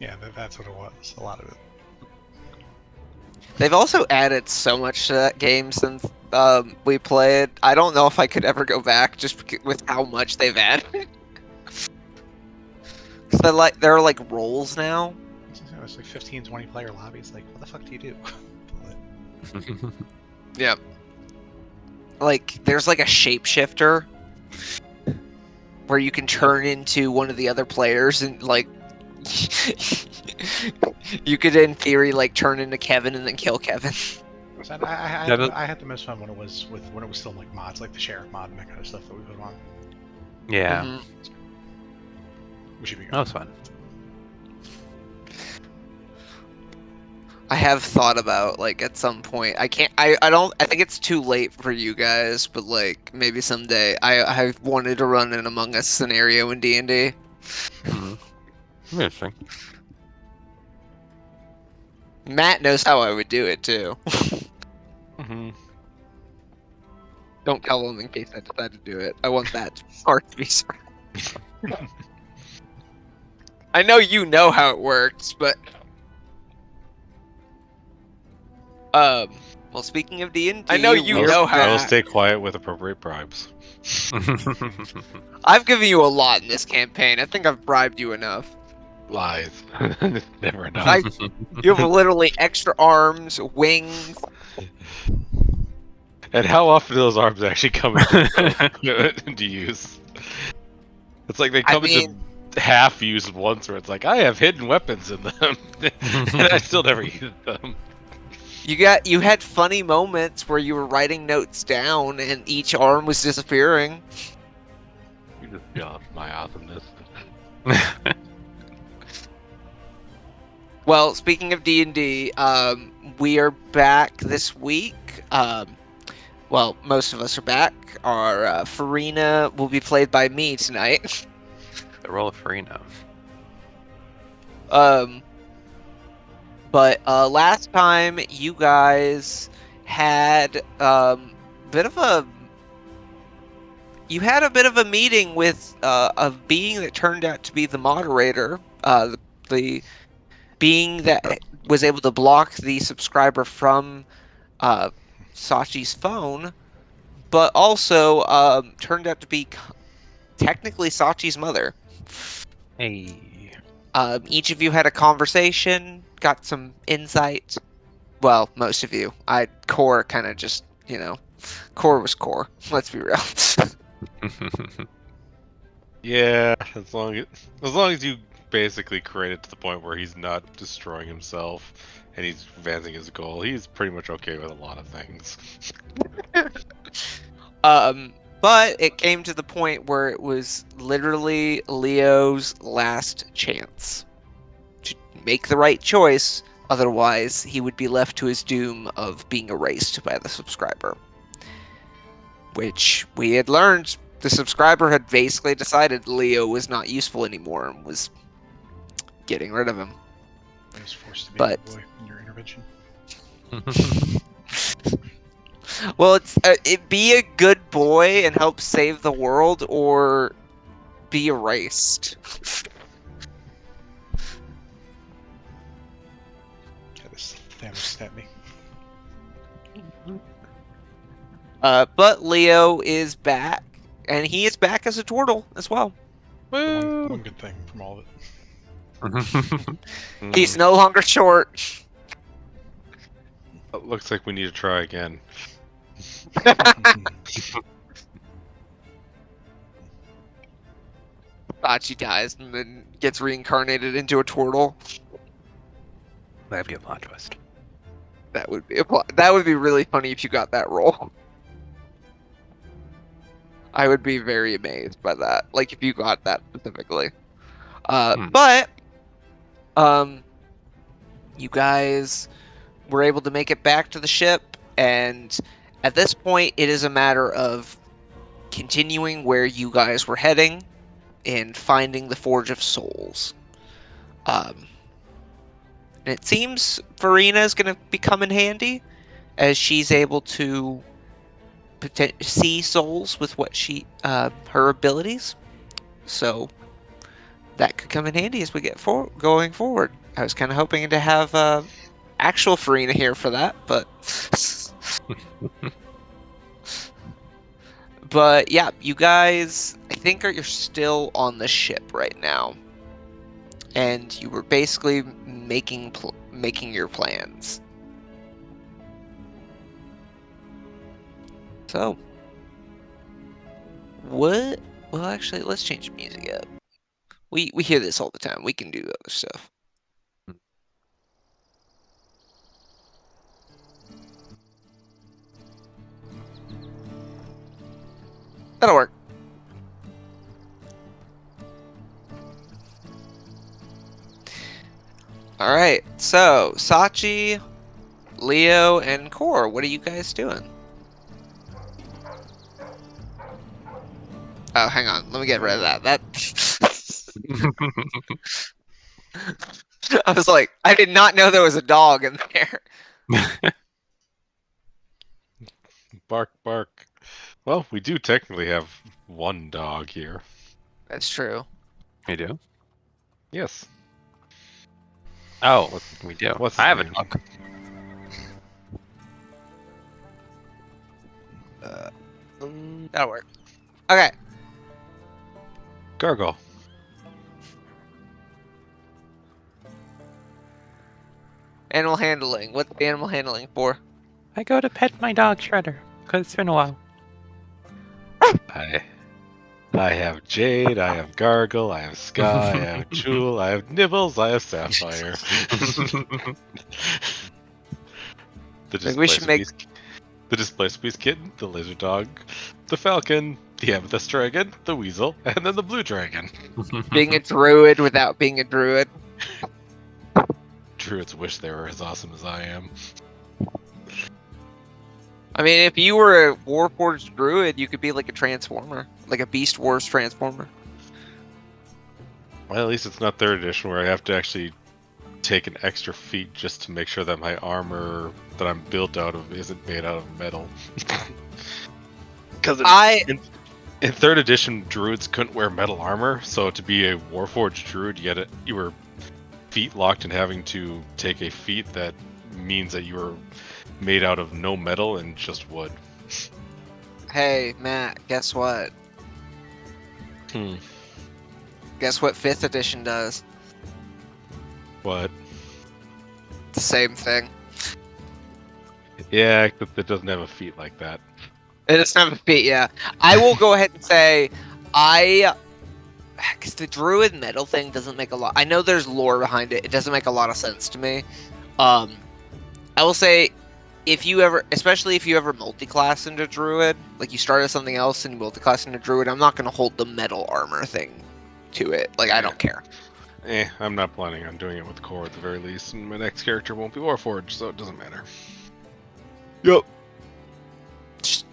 Yeah, that's what it was. A lot of it. They've also added so much to that game since we played. I don't know if I could ever go back just with how much they've added. So there are like roles now. It's like 15, 20 player lobbies. Like, what the fuck do you do? Yeah. Like, there's like a shapeshifter where you can turn into one of the other players and like you could in theory like turn into Kevin and then kill Kevin. I had the most fun when it was still like mods, like the sheriff mod and that kind of stuff that we put on. Yeah. Mhm. We should be good. That was fun. I have thought about like at some point. I think it's too late for you guys, but like maybe someday. I wanted to run an Among Us scenario in D&D. Mm-hmm. Interesting. Matt knows how I would do it too. Mm-hmm. Don't tell him in case I decide to do it. I want that part to be surprised. I know you know how it works, but well, speaking of D&D, I know you know how. I will stay quiet with appropriate bribes. I've given you a lot in this campaign. I think I've bribed you enough. Lies. Never enough. You have literally extra arms, wings. And how often do those arms actually come into use? It's like they come into half use once, where it's like I have hidden weapons in them, and I still never used them. You had funny moments where you were writing notes down, and each arm was disappearing. You just got my awesomeness. Well, speaking of D&D, we are back this week. Well, most of us are back. Our Farina will be played by me tonight. The role of Farina. But last time you guys had a bit of a meeting with a being that turned out to be the moderator, the being that was able to block the subscriber from Sachi's phone, but also turned out to be technically Sachi's mother. Hey. Each of you had a conversation, got some insight. Well, most of you. Core kind of just, Core was Core. Let's be real. Yeah, as long as you basically create it to the point where he's not destroying himself and he's advancing his goal, he's pretty much okay with a lot of things. But it came to the point where it was literally Leo's last chance to make the right choice. Otherwise, he would be left to his doom of being erased by the subscriber. Which we had learned, the subscriber had basically decided Leo was not useful anymore and was getting rid of him. I was forced to be a boy in your intervention. Well, it be a good boy and help save the world, or be erased. This Thanos stabbed me. But Leo is back, and he is back as a turtle as well. One good thing from all of it. He's no longer short. It looks like we need to try again. Sachi dies and then gets reincarnated into a turtle. That'd be a plot twist. That would be really funny if you got that role. I would be very amazed by that. Like if you got that specifically. But you guys were able to make it back to the ship, and at this point it is a matter of continuing where you guys were heading and finding the Forge of Souls. And it seems Farina is going to become in handy, as she's able to see souls with what her abilities. So that could come in handy as we get going forward. I was kind of hoping to have actual Farina here for that, but but yeah, you guys, I think you're still on the ship right now, and you were basically making your plans. So, what? Well, actually, let's change the music up. We hear this all the time. We can do other stuff. That'll work. All right. So, Sachi, Leo, and Core, what are you guys doing? Oh, hang on. Let me get rid of that. I was like, I did not know there was a dog in there. Bark, bark. Well, we do technically have one dog here. That's true. We do? Yes. Oh, we do. What's I his have a name? dog. That'll work. Okay. Gargle. Animal handling. What's the animal handling for? I go to pet my dog Shredder, because it's been a while. I have Jade, I have Gargle, I have Sky, I have Jewel, I have Nibbles, I have Sapphire. Like we should make the Displaced Beast Kitten, the Lizard Dog, the Falcon, the Amethyst Dragon, the Weasel, and then the Blue Dragon. being a druid without being a druid. Druids wish they were as awesome as I am. I mean, if you were a Warforged druid, you could be like a transformer, like a Beast Wars transformer. Well, at least it's not 3rd edition where I have to actually take an extra feat just to make sure that my armor that I'm built out of isn't made out of metal. Because in 3rd edition, druids couldn't wear metal armor, so to be a Warforged druid, you were feat locked in having to take a feat that means that you were made out of no metal and just wood. Hey, Matt, guess what? Guess what 5th edition does? What? The same thing. Yeah, except it doesn't have a feat like that. It doesn't have a feat, yeah. I will go ahead and say, because the druid metal thing doesn't make a lot. I know there's lore behind it. It doesn't make a lot of sense to me. I will say, especially if you ever multi-class into druid, like you start as something else and you multi-class into druid, I'm not going to hold the metal armor thing to it. Like, I don't care. I'm not planning on doing it with core at the very least, and my next character won't be Warforged, so it doesn't matter. Yep. Just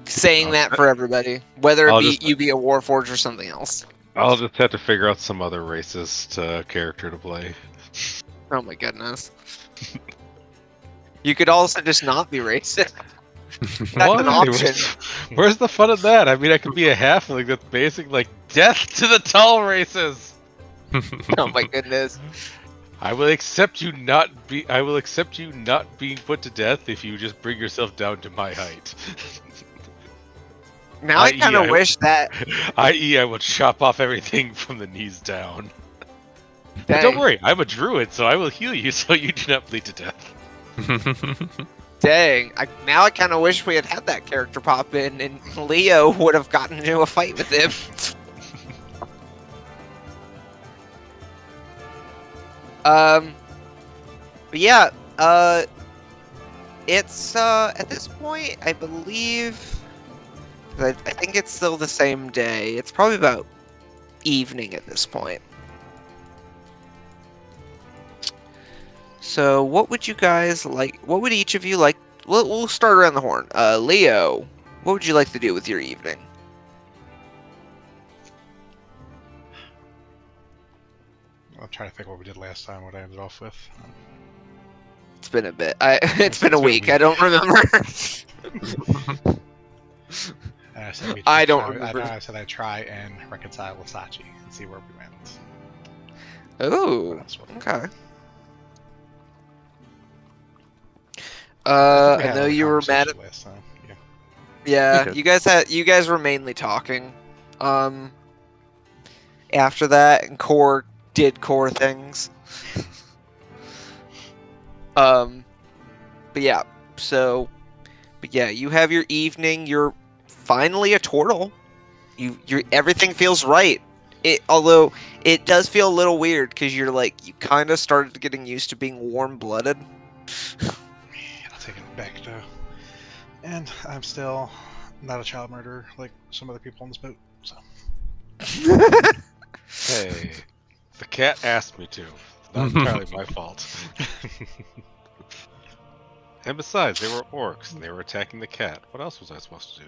saying that for everybody, whether you be a Warforged or something else. I'll just have to figure out some other racist character to play. Oh my goodness. You could also just not be racist. That's an option. Where's the fun of that? I mean, I could be a halfling that's basic, like, death to the tall races! Oh my goodness. I will accept you not being put to death if you just bring yourself down to my height. Now I kind of wish that... I.e., I will chop off everything from the knees down. But Dang. don't worry, I'm a druid, so I will heal you so you do not bleed to death. Dang. Now I kind of wish we had that character pop in and Leo would have gotten into a fight with him. But yeah, it's, at this point, I believe, I think it's still the same day. It's probably about evening at this point. So what would you guys like, what would each of you like, we'll start around the horn. Leo, what would you like to do with your evening? I'm trying to think what we did last time, what I ended off with. It's been a bit. It's been a week. I don't remember. And I said I don't remember. I said I'd try and reconcile with Sachi and see where we went. Ooh, That's what- okay. I think we I had know a you were mad conversation at. last time. Yeah. Yeah, did. you guys were mainly talking. After that, and Core did Core things. But yeah, you have your evening. You're finally a turtle. You everything feels right. Although it does feel a little weird because you kind of started getting used to being warm-blooded. I'll take it back to. And I'm still not a child murderer like some other people on this boat. So. Hey, the cat asked me to. It's not entirely my fault. And besides, they were orcs, and they were attacking the cat. What else was I supposed to do?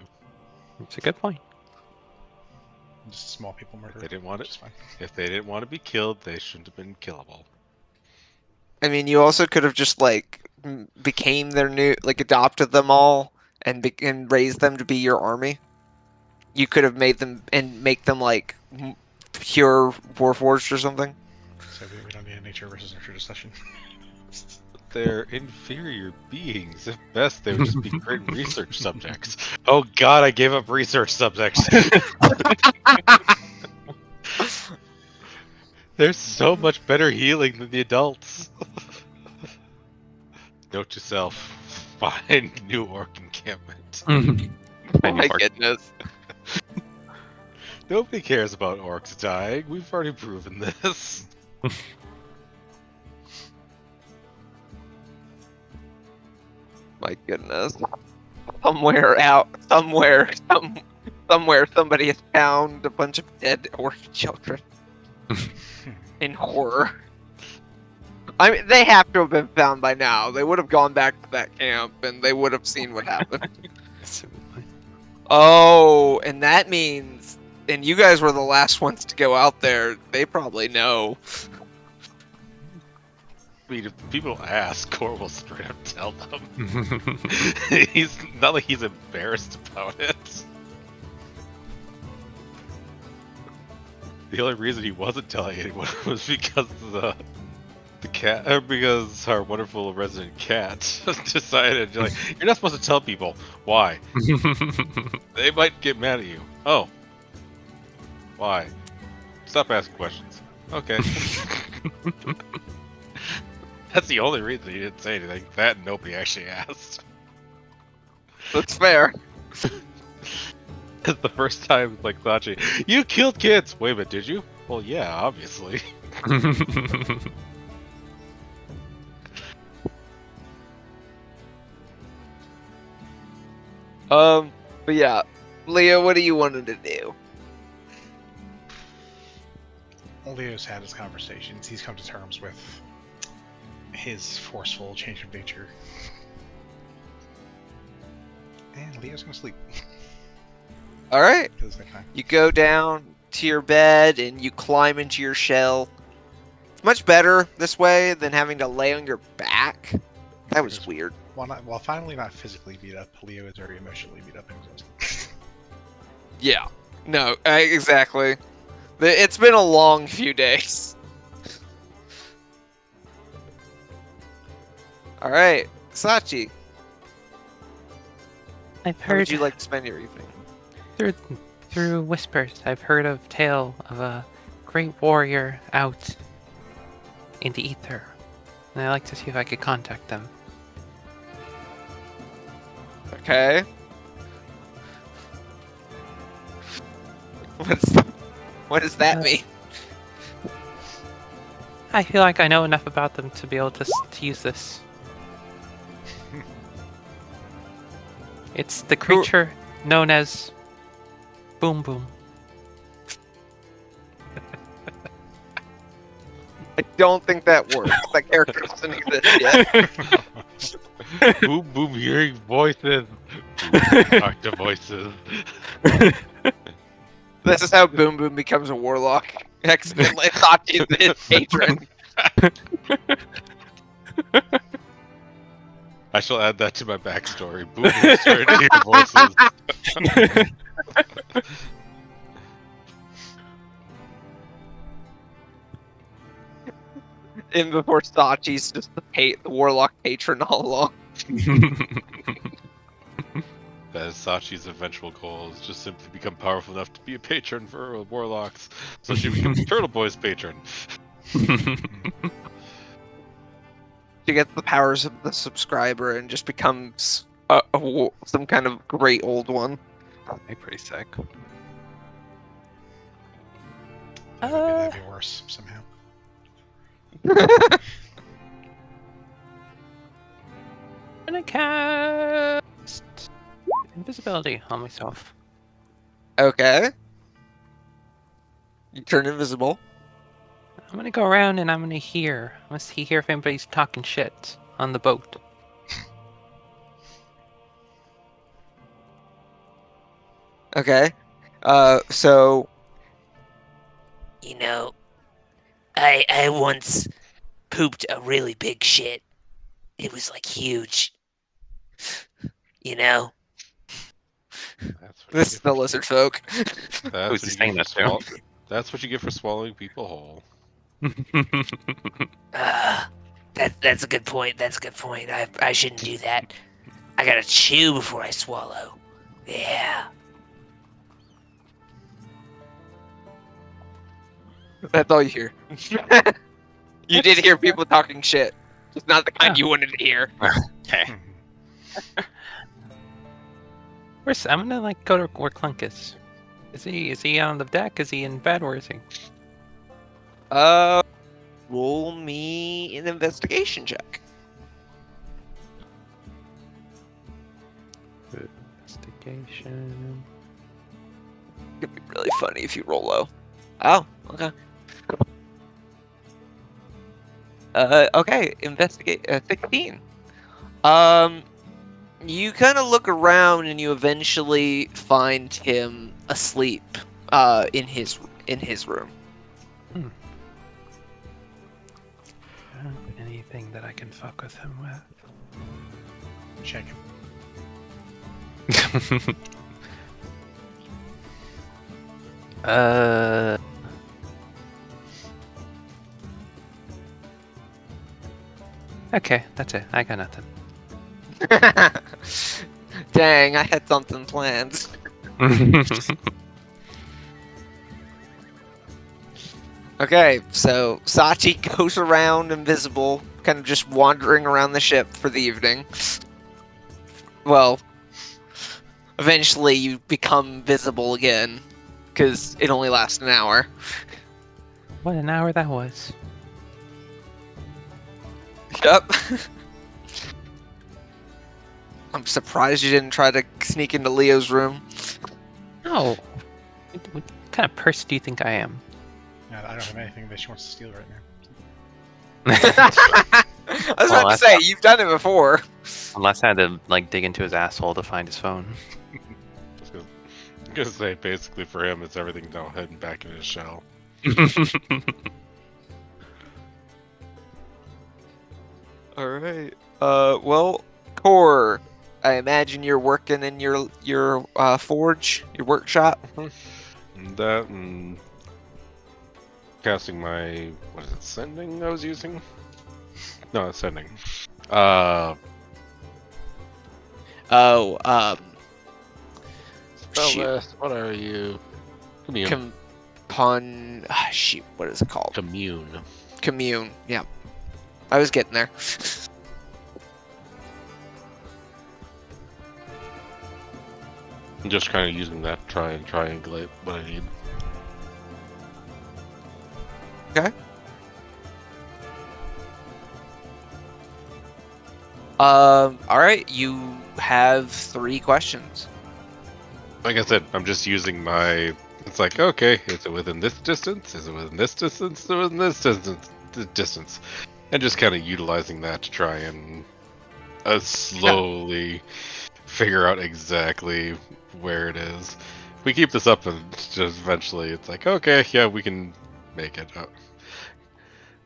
It's a good point. Just small people murder. They didn't want which it. is fine. If they didn't want to be killed, they shouldn't have been killable. I mean, you also could have just became their new adopted them all and raised them to be your army. You could have made them and make them pure warforged or something. So we don't need a nature versus nurture discussion. They're inferior beings. At best, they would just be great research subjects. Oh god, I gave up research subjects. They're so much better healing than the adults. Note to self, find new orc encampment. Oh my goodness. Nobody cares about orcs dying. We've already proven this. My goodness. Somewhere, somebody has found a bunch of dead orc children. In horror. I mean, they have to have been found by now. They would have gone back to that camp, and they would have seen what happened. Oh, and that means... And you guys were the last ones to go out there. They probably know. I mean, if people ask, Core will straight up tell them. He's not like he's embarrassed about it. The only reason he wasn't telling anyone was because the cat, or because our wonderful resident cat decided, you're not supposed to tell people. Why? They might get mad at you. Oh. Why? Stop asking questions. Okay. That's the only reason he didn't say anything. That and nobody actually asked. That's fair. It's the first time, Sachi, you killed kids! Wait a minute, did you? Well, yeah, obviously. But yeah. Leo, what do you want him to do? Leo's had his conversations. He's come to terms with his forceful change of nature. And Leo's gonna sleep. Alright. For this next time. You go down to your bed and you climb into your shell. It's much better this way than having to lay on your back. That was weird. While finally not physically beat up, Leo is very emotionally beat up and exhausted. Yeah. No, exactly. It's been a long few days. Alright, Sachi, I've how would heard you like to spend your evening? through whispers, I've heard of tale of a great warrior out in the ether, and I'd like to see if I could contact them. Okay. What does that mean? I feel like I know enough about them to be able to use this. It's the creature known as Boom Boom. I don't think that works. That character doesn't exist yet. Boom, boom, hearing voices. Talk to voices. This is how Boom Boom becomes a warlock. Accidentally thought he's his patron. I shall add that to my backstory. Boom, boom, started to hear voices. In before Sachi's just the warlock patron all along. That is Sachi's eventual goal, is just simply become powerful enough to be a patron for warlocks, so she becomes Turtle Boy's patron. She gets the powers of the subscriber and just becomes some kind of great old one. Pretty sick. Maybe that'd be worse somehow. I'm gonna cast invisibility on myself. Okay. You turn invisible. I'm gonna go around and I'm gonna hear. I'm gonna hear if anybody's talking shit on the boat. Okay. So You know, I once pooped a really big shit. It was like huge. You know? That's what this you is get the for- lizard folk. That's Who's what you saying get for that to? swall- That's what you get for swallowing people whole. That's a good point. That's a good point. I shouldn't do that. I gotta chew before I swallow. Yeah. That's all you hear. You did hear people talking shit. Just not the kind you wanted to hear. Okay. I'm gonna like go to where Clunk is. Is he on the deck? Is he in bed? Where is he? Roll me an investigation check. Investigation. It'd be really funny if you roll low. Oh, okay. Okay, investigate 16. You kind of look around and you eventually find him asleep in his room. Anything that I can fuck with him with? Check him. Okay, that's it. I got nothing. Dang, I had something planned. Okay, so Sachi goes around invisible, kind of just wandering around the ship for the evening. Well, eventually you become visible again, because it only lasts an hour. What an hour that was. Yep. I'm surprised you didn't try to sneak into Leo's room. No. What kind of person do you think I am? Yeah, I don't have anything that she wants to steal right now. I was Well, about to that's say, you've done it before. Unless I had to like dig into his asshole to find his phone. I'm gonna say basically for him it's everything now heading back in his shell. Alright. Well, Core, I imagine you're working in your forge, your workshop. And that and casting my what is it, sending I was using? No, it's sending. Oh, shoot. Spell what are you? Commune. Shoot, what is it called? Commune. Commune, yeah. I was getting there. I'm just kind of using that to try and triangulate what I need. Okay. Alright, you have 3 questions. Like I said, I'm just using my. It's like, okay, is it within this distance? Is it within this distance? Is it within this distance? And just kind of utilizing that to try and slowly figure out exactly where it is. If we keep this up, and just eventually, it's like, okay, yeah, we can make it up.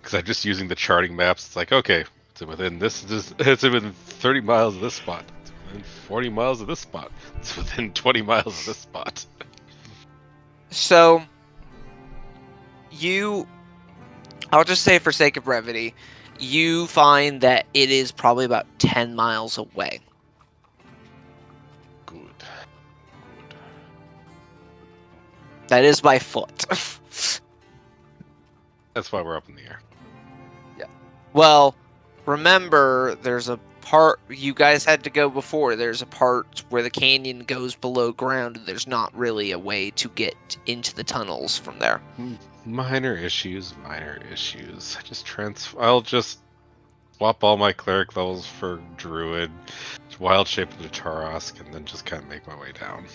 Because I'm just using the charting maps. It's like, okay, it's within this. It's within 30 miles of this spot. It's within 40 miles of this spot. It's within 20 miles of this spot. So, I'll just say for sake of brevity, you find that it is probably about 10 miles away. Good. That is by foot. That's why we're up in the air. Well, remember, there's a part you guys had to go before. There's a part where the canyon goes below ground, and there's not really a way to get into the tunnels from there. Minor issues. I'll just swap all my cleric levels for druid, wild shape into Tarask, and then just kind of make my way down.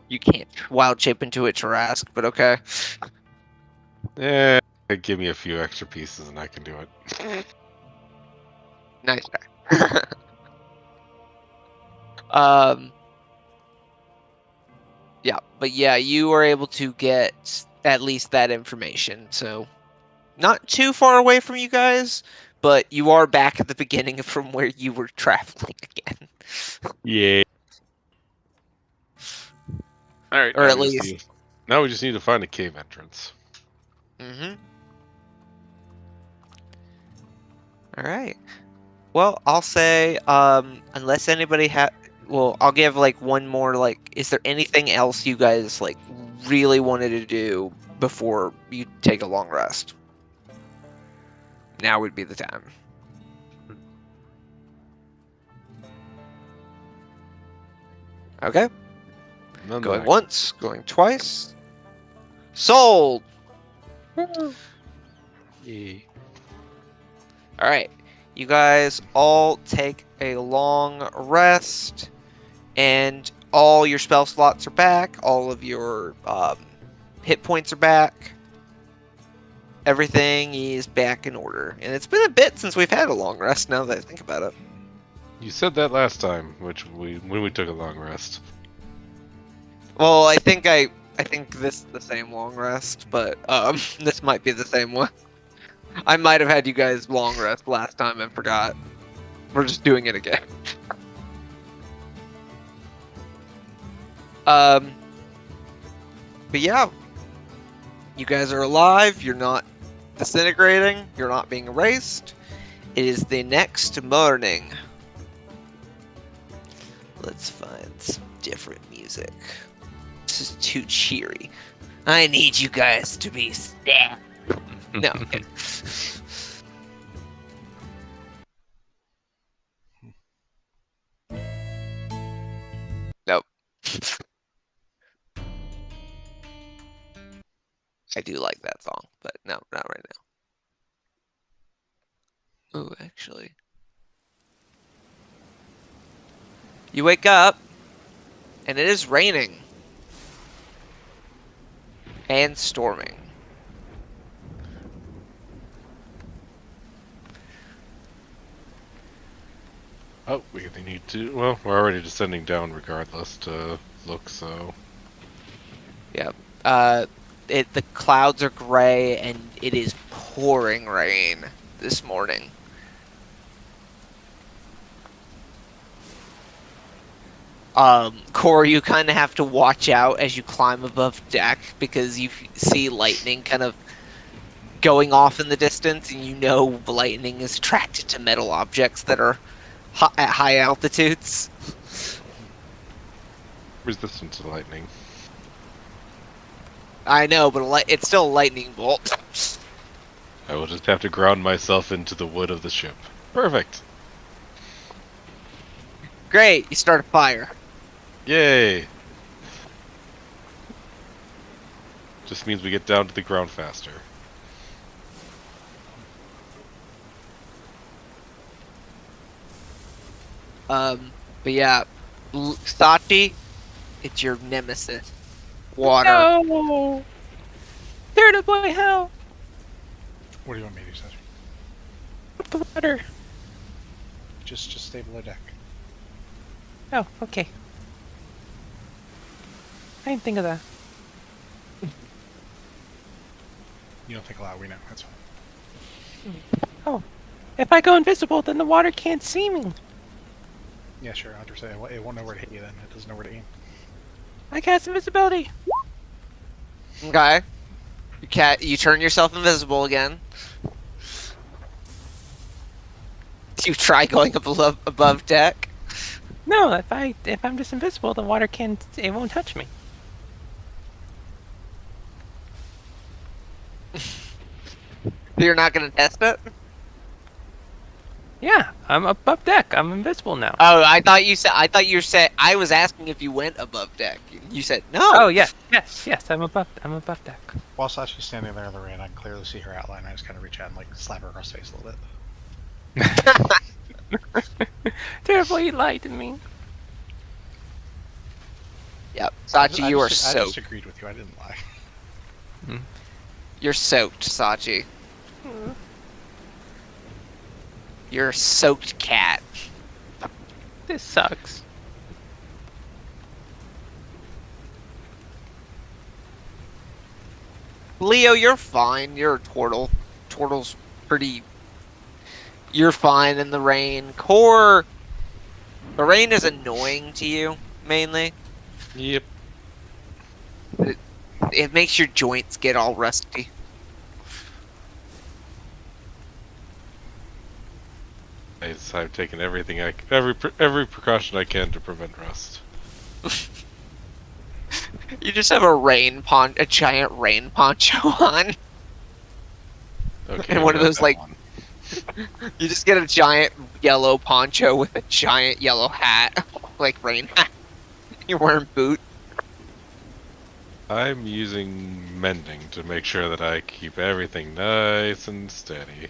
You can't wild shape into a Tarask, but okay. Give me a few extra pieces and I can do it. Nice try. Yeah, but yeah, you were able to get at least that information. So, not too far away from you guys, but you are back at the beginning from where you were traveling again. Yeah. All right. Or at least. Now we just need to find a cave entrance. Mm-hmm. All right. Well, I'll say, unless anybody well, I'll give like one more. Like, is there anything else you guys like really wanted to do before you take a long rest? Now would be the time. Okay. None Going that I- once, going twice. Sold! Yeah. Alright. You guys all take a long rest, and all your spell slots are back. All of your hit points are back. Everything is back in order. And it's been a bit since we've had a long rest, now that I think about it. You said that last time, when we took a long rest. Well, I think this is the same long rest, but this might be the same one. I might have had you guys long rest last time and forgot. We're just doing it again. But yeah, you guys are alive. You're not disintegrating. You're not being erased. It is the next morning. Let's find some different music. This is too cheery. I need you guys to be sad. No. Okay. Nope. I do like that song, but no, not right now. Ooh, actually. You wake up, and it is raining. And storming. Oh, we need to. Well, we're already descending down regardless to look, so. Yep. The clouds are gray, and it is pouring rain this morning. Corey, you kind of have to watch out as you climb above deck because you see lightning kind of going off in the distance, and you know lightning is attracted to metal objects that are at high altitudes. Resistant to lightning. I know, but it's still a lightning bolt. I will just have to ground myself into the wood of the ship. Perfect! Great, you start a fire. Yay! Just means we get down to the ground faster. But yeah, Sachi, it's your nemesis. Water. No! Turn up my hell! What do you want me to do, Seth? Up the water. Just stay below deck. Oh, okay. I didn't think of that. You don't think a lot, we know. That's fine. Oh. If I go invisible, then the water can't see me. Yeah, sure. I'll just say it won't know where to hit you then. It doesn't know where to aim. I cast invisibility. Okay. You turn yourself invisible again. You try going up above deck. No, if I'm just invisible, the water it won't touch me. You're not gonna test it? Yeah, I'm above deck. I'm invisible now. Oh, I thought you said. I was asking if you went above deck. You said no. Oh yes. I'm above deck. While Sachi's standing there in the rain, I can clearly see her outline. I just kind of reach out and like slap her across the face a little bit. Terrible, you lied to me. Yep, I Sachi, you are I just soaked. agreed with you. I didn't lie. You're soaked, Sachi. You're a soaked cat. This sucks. Leo, you're fine. You're a turtle. Turtle's pretty. You're fine in the rain. Core. The rain is annoying to you, mainly. Yep. It makes your joints get all rusty. I've taken every precaution I can to prevent rust. You just have a giant rain poncho on. Okay. And one of I got those, that like- one. You just get a giant yellow poncho with a giant yellow hat, like rain hat. You're wearing boots. I'm using mending to make sure that I keep everything nice and steady.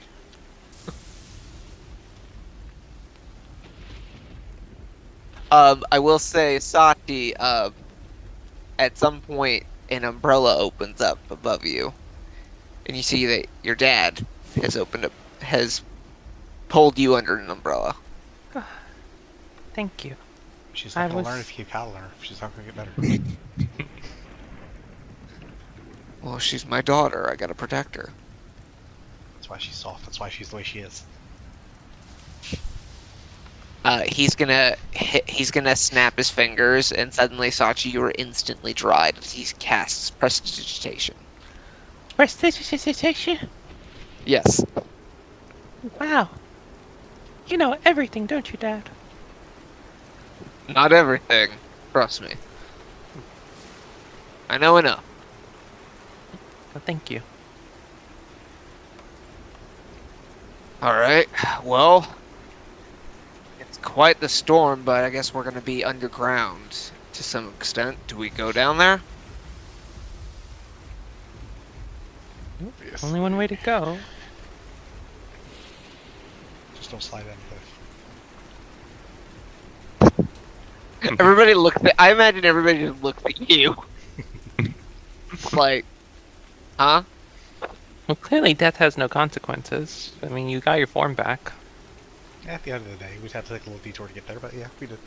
I will say, Sachi, at some point, an umbrella opens up above you, and you see that your dad has pulled you under an umbrella. Thank you. She's I not gonna was- learn if you keep coddling her. She's not gonna get better. Well, she's my daughter. I gotta protect her. That's why she's soft. That's why she's the way she is. He's gonna snap his fingers, and suddenly, Sachi, you are instantly dried as he casts prestidigitation. Prestidigitation? Yes. Wow. You know everything, don't you, Dad? Not everything. Trust me. I know enough. Well, thank you. Alright, well, it's quite the storm, but I guess we're gonna be underground to some extent. Do we go down there? Yes. Only one way to go. Just don't slide in the cliff. Everybody looks at. I imagine everybody just looks at you. Like, huh? Well, clearly death has no consequences. I mean, you got your form back. At the end of the day, we'd have to take a little detour to get there, but yeah, we did.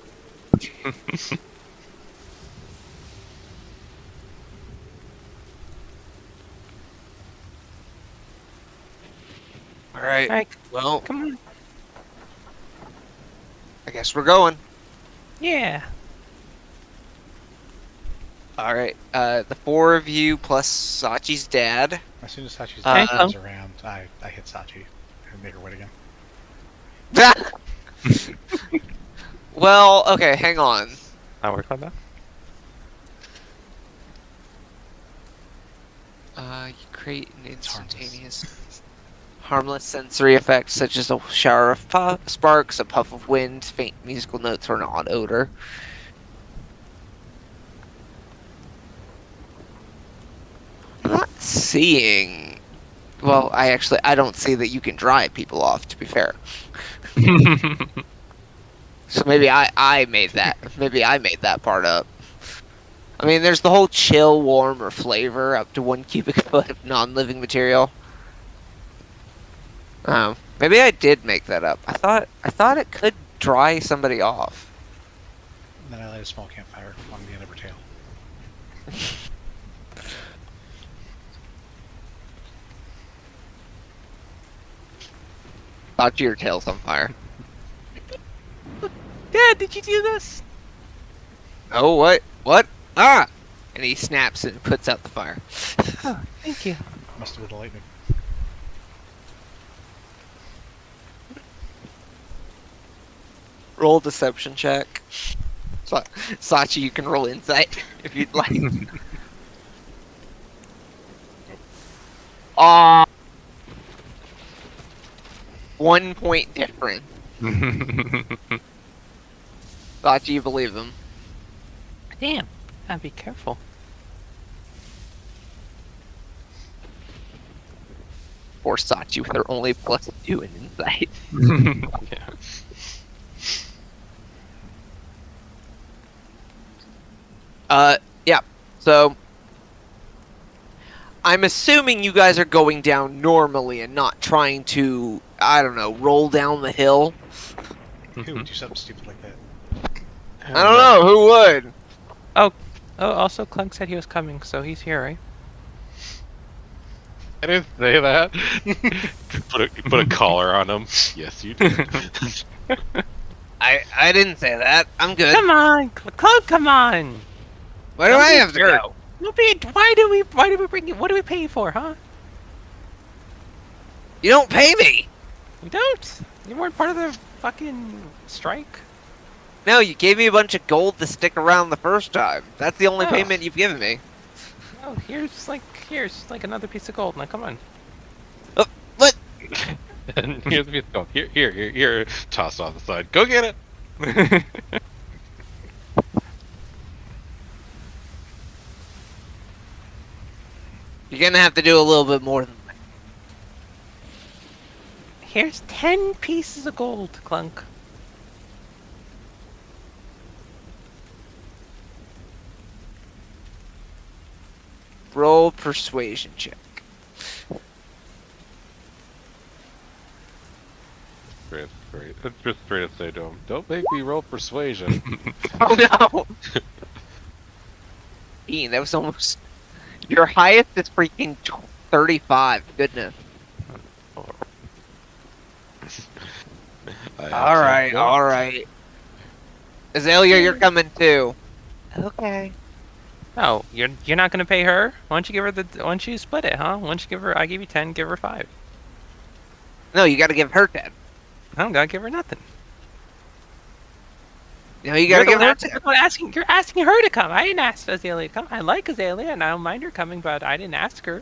Alright, Alright, well, come on. I guess we're going. Yeah. Alright, the four of you plus Sachi's dad. As soon as Sachi's Okay. comes around, I hit Sachi and make her wet again. Well, okay, hang on. I'll work on that. You create an instantaneous, harmless sensory effect such as a shower of sparks, a puff of wind, faint musical notes, or an odd odor. I'm not seeing. Well, I don't see that you can drive people off. To be fair, so maybe I made that. Maybe I made that part up. I mean, there's the whole chill, warm, or flavor up to 1 cubic foot of non-living material. Maybe I did make that up. I thought it could dry somebody off. And then I light a small campfire on the end of her tail. Thought your tail's on fire. Dad, did you do this? Oh, what? What? Ah! And he snaps and puts out the fire. Oh, thank you. Must have been the lightning. Roll a deception check. Sachi, you can roll insight if you'd like. Aw. 1 point difference. Sachi, you believe him. Damn, gotta be careful. Or Sachi with her only +2 in insight. Yeah. Yeah. So I'm assuming you guys are going down normally and not trying to, I don't know, roll down the hill. Who would do something stupid like that? I don't know, who would? Oh, also Clunk said he was coming, so he's here, right? I didn't say that. put a collar on him. Yes, you did. I didn't say that. I'm good. Come on, Clunk, come on! Where do Don't I be have to jerk. go? Don't be, why do we bring you, what do we pay you for, huh? You don't pay me. We don't! You weren't part of the fucking strike? No, you gave me a bunch of gold to stick around the first time. That's the only Oh. payment you've given me. Oh, here's like another piece of gold, now come on. What? And here's the piece of gold. Here. Toss it on the side. Go get it. You're gonna have to do a little bit more than that. Here's 10 pieces of gold, Clunk. Roll persuasion check. Just straight up say to him, don't make me roll persuasion. Oh no! Ian, that was almost... Your highest is freaking 35. Goodness. Alright. Azalea, you're coming too. Okay. Oh, you're not gonna pay her? Why don't you give her why don't you split it, huh? Why don't you give her, I give you 10, give her 5. No, you gotta give her 10. I don't gotta give her nothing. No, you gotta You're give the her one 10. you're asking her to come. I didn't ask Azalea to come. I like Azalea and I don't mind her coming, but I didn't ask her.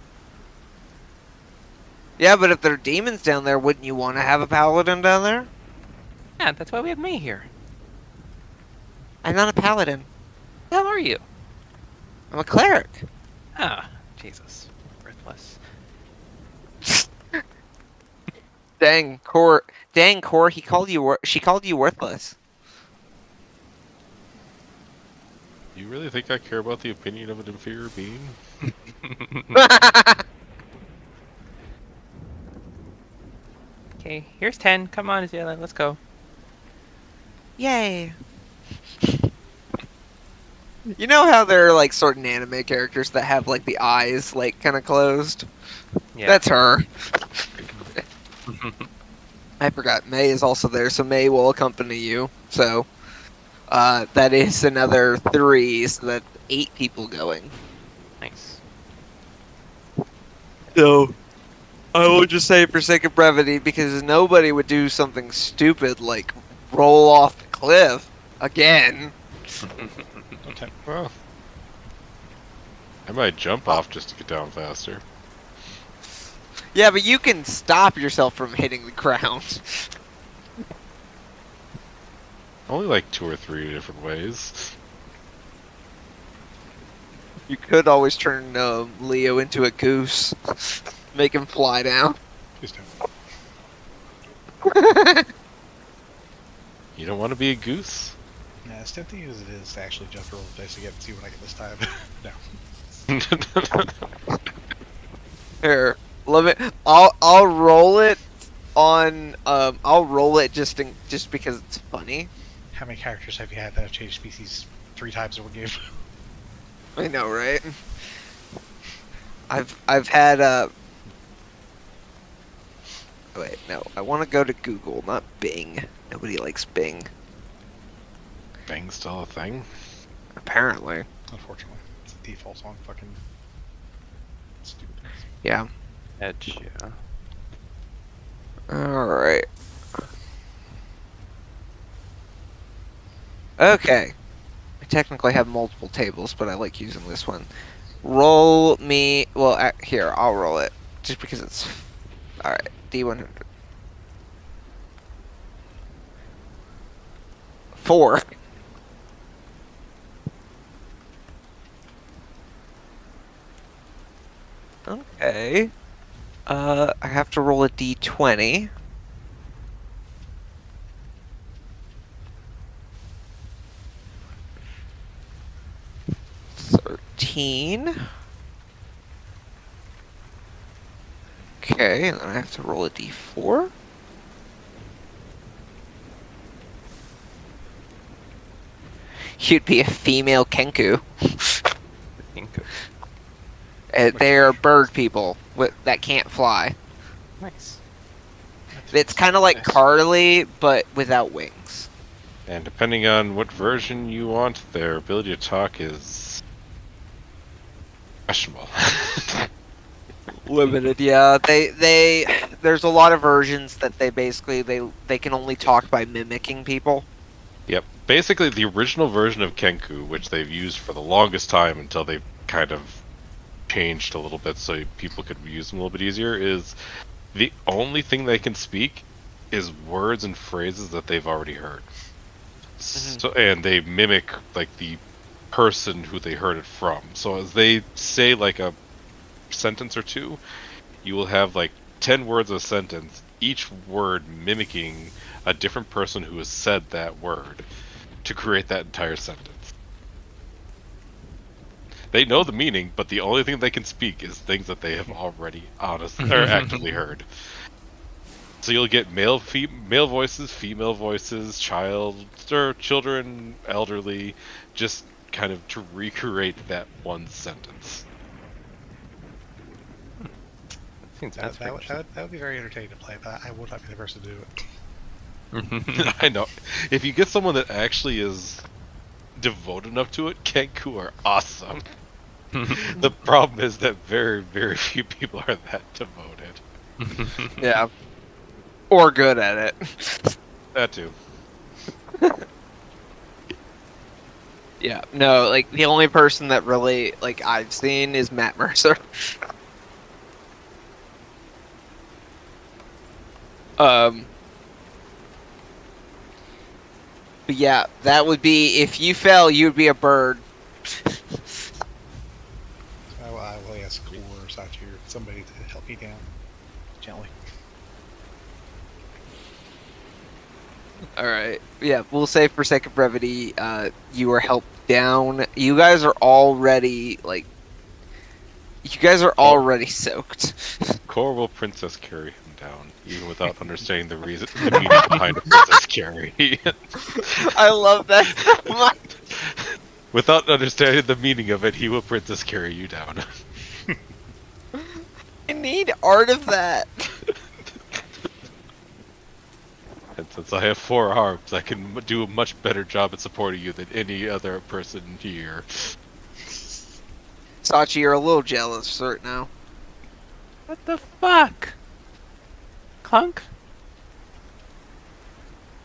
Yeah, but if there are demons down there, wouldn't you want to have a paladin down there? Yeah, that's why we have me here. I'm not a paladin. Who the hell are you? I'm a cleric. Ah, Jesus. Worthless. Dang, Core, she called you worthless. You really think I care about the opinion of an inferior being? Okay, here's 10. Come on, Azalea, let's go. Yay. You know how there are like certain anime characters that have like the eyes like kind of closed? Yeah. That's her. I forgot. May is also there, so May will accompany you. So, that is another 3, so that's 8 people going. Nice. So, I will just say for sake of brevity, because nobody would do something stupid like roll off the cliff again. Okay. Well, I might jump off just to get down faster. Yeah, but you can stop yourself from hitting the ground. Only like 2 or 3 different ways. You could always turn Leo into a goose. Make him fly down. Please don't. You don't want to be a goose? Yeah, as tempting as it is to actually jump roll the dice again and see what I get this time. No. Here, let me. I'll roll it on. I'll roll it just because it's funny. How many characters have you had that have changed species 3 times in one game? I know, right? I've had Wait, no. I want to go to Google, not Bing. Nobody likes Bing. Bang's still a thing? Apparently. Unfortunately. defaults on fucking stupid. Yeah. Edge, yeah. All right. Okay. I technically have multiple tables, but I like using this one. Roll me. Well, here, I'll roll it. Just because it's. Alright, D100. 4. Okay. I have to roll a D20. $13. Okay, and then I have to roll a D4. You'd be a female Kenku. Kenku. They are bird people that can't fly. Nice. It's kind of like Nice. Carly, but without wings. And depending on what version you want, their ability to talk is questionable. Limited, yeah. There's a lot of versions that they basically they can only talk by mimicking people. Yep. Basically, the original version of Kenku, which they've used for the longest time until they've kind of changed a little bit so people could use them a little bit easier, is the only thing they can speak is words and phrases that they've already heard. So, and they mimic like the person who they heard it from. So as they say like a sentence or two, you will have like 10 words of a sentence, each word mimicking a different person who has said that word to create that entire sentence. They know the meaning, but the only thing they can speak is things that they have already honestly or actively heard. So you'll get male voices, female voices, children, elderly, just kind of to recreate that one sentence. Seems That would be very entertaining to play, but I would not be the person to do it. I know. If you get someone that actually is devoted enough to it, Kenku are awesome. The problem is that very, very few people are that devoted. Yeah. Or good at it. That too. Yeah. No, like the only person that really like I've seen is Matt Mercer. But yeah, that would be if you fell, you'd be a bird. I will ask Core or Sachi or somebody to help me down gently. All right. Yeah, we'll say for sake of brevity, you were helped down. You guys are already like. You guys are already soaked. Core will princess carry him down, even without understanding the meaning behind a princess carry. I love that so much. Without understanding the meaning of it, he will princess carry you down. I need art of that. And since I have 4 arms, I can do a much better job at supporting you than any other person here. Sachi, you're a little jealous right now. What the fuck? Clunk?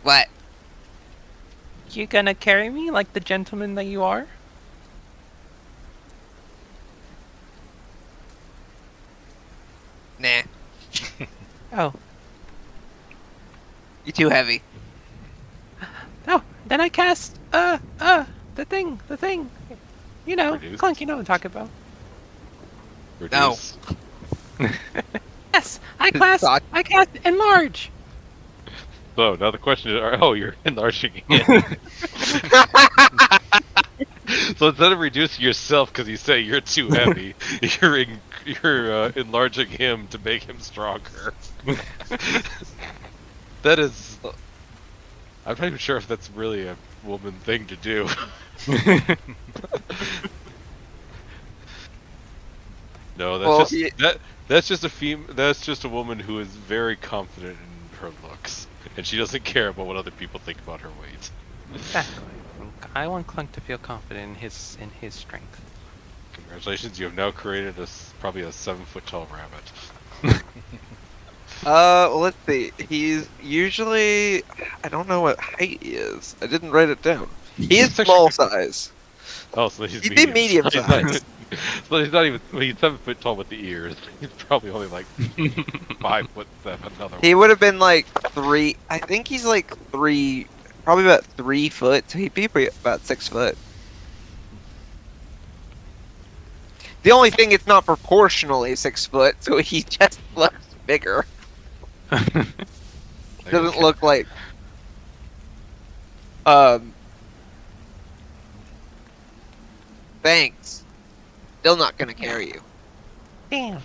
What? You gonna carry me like the gentleman that you are? Nah. Oh. You're too heavy. No, then I cast, the thing. You know, Reduce? Clunk, you know what I'm talking about. Reduce. Yes, I Thought- cast enlarge. So now the question is, you're enlarging it. So instead of reducing yourself because you say you're too heavy, you're enlarging him to make him stronger. That is, I'm not even sure if that's really a woman thing to do. No, that's just that's just a woman who is very confident in her looks, and she doesn't care about what other people think about her weight. Exactly. I want Clunk to feel confident in his strength. Congratulations, you have now created probably a 7-foot tall rabbit. Well, let's see. He's usually, I don't know what height he is. I didn't write it down. He is small size. Oh, so he's He'd be medium. medium He's not- size. So he's not even. Well, he's 7 foot tall with the ears. He's probably only like 5'7". Another He one. would have been like 3. I think he's like 3, probably about 3 foot. So he'd be about 6 foot. The only thing, it's not proportionally 6 foot, so he just looks bigger. Doesn't look like. Thanks. Still not gonna carry you. Damn.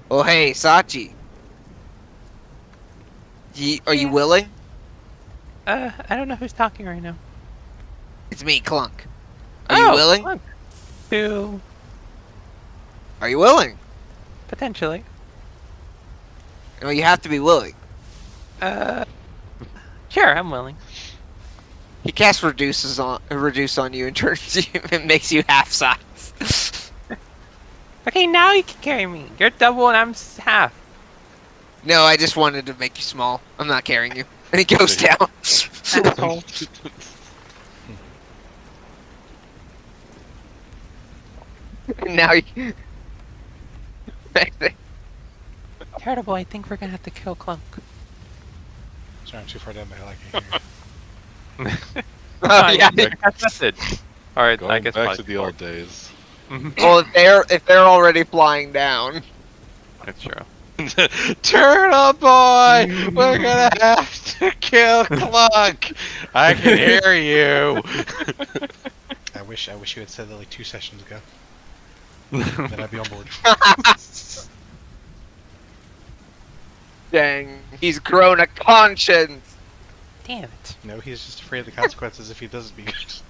Oh hey, Sachi. Are you willing? I don't know who's talking right now. It's me, Clunk. Are you willing? Clunk. To Are you willing? potentially. No, you have to be willing. Sure, I'm willing. He casts reduce on you and turns you and makes you half size. Okay, now you can carry me. You're double and I'm half. No, I just wanted to make you small. I'm not carrying you. And he goes down. Asshole. And now you. Terrible, I think we're gonna have to kill Clunk. Sorry, I'm too far down the hill. I can't hear. Oh, yeah. That's it. Alright, Going I guess back my to the old days. Well, if they're already flying down. That's true. Turtle boy, we're gonna have to kill Clunk. I can hear you. I wish you had said that like 2 sessions ago. Then I'd be on board. Dang, he's grown a conscience. Damn it. No, he's just afraid of the consequences if he doesn't be good.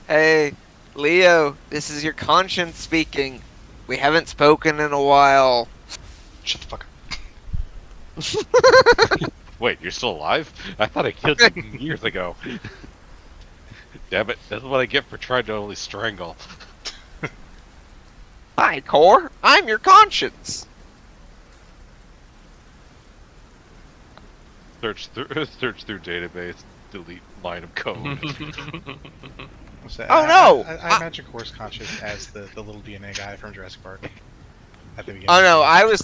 Hey, Leo, this is your conscience speaking. We haven't spoken in a while. Shut the fuck up. Wait, you're still alive? I thought I killed you years ago. Damn it, that's what I get for trying to only strangle. Hi, Core. I'm your conscience. Search through database, delete line of code. So, Oh, no! I imagine Core's conscious as the little DNA guy from Jurassic Park. At the beginning. Oh no, I was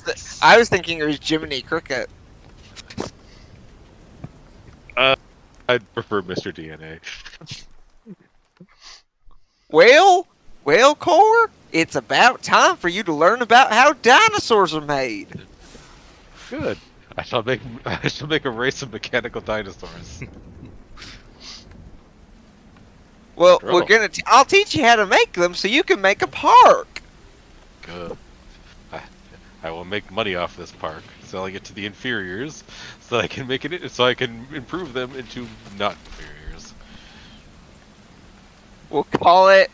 thinking it was Jiminy Cricket. I'd prefer Mr. DNA. Well, Core, it's about time for you to learn about how dinosaurs are made. Good. I shall make a race of mechanical dinosaurs. Well, Cool. I'll teach you how to make them so you can make a park. Good. I will make money off this park, selling it to the inferiors, so that I can so I can improve them into not inferiors. We'll call it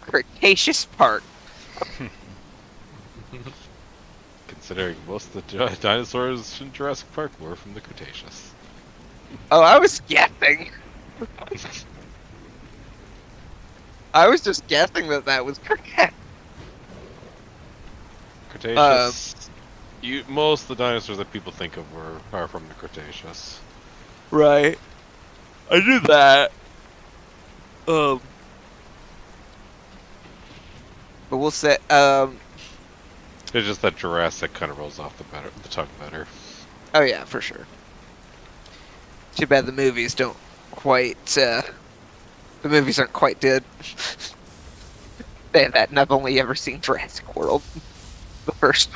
Cretaceous Park. Considering most of the dinosaurs in Jurassic Park were from the Cretaceous. Oh, I was guessing. I was just guessing that was correct. Cretaceous. Most of the dinosaurs that people think of are from the Cretaceous. Right. I knew that. But we'll say, It's just that Jurassic kind of rolls off the tongue better. oh yeah, for sure. Too bad the movies don't quite, the movies aren't quite good. Say that, and I've only ever seen Jurassic World. The first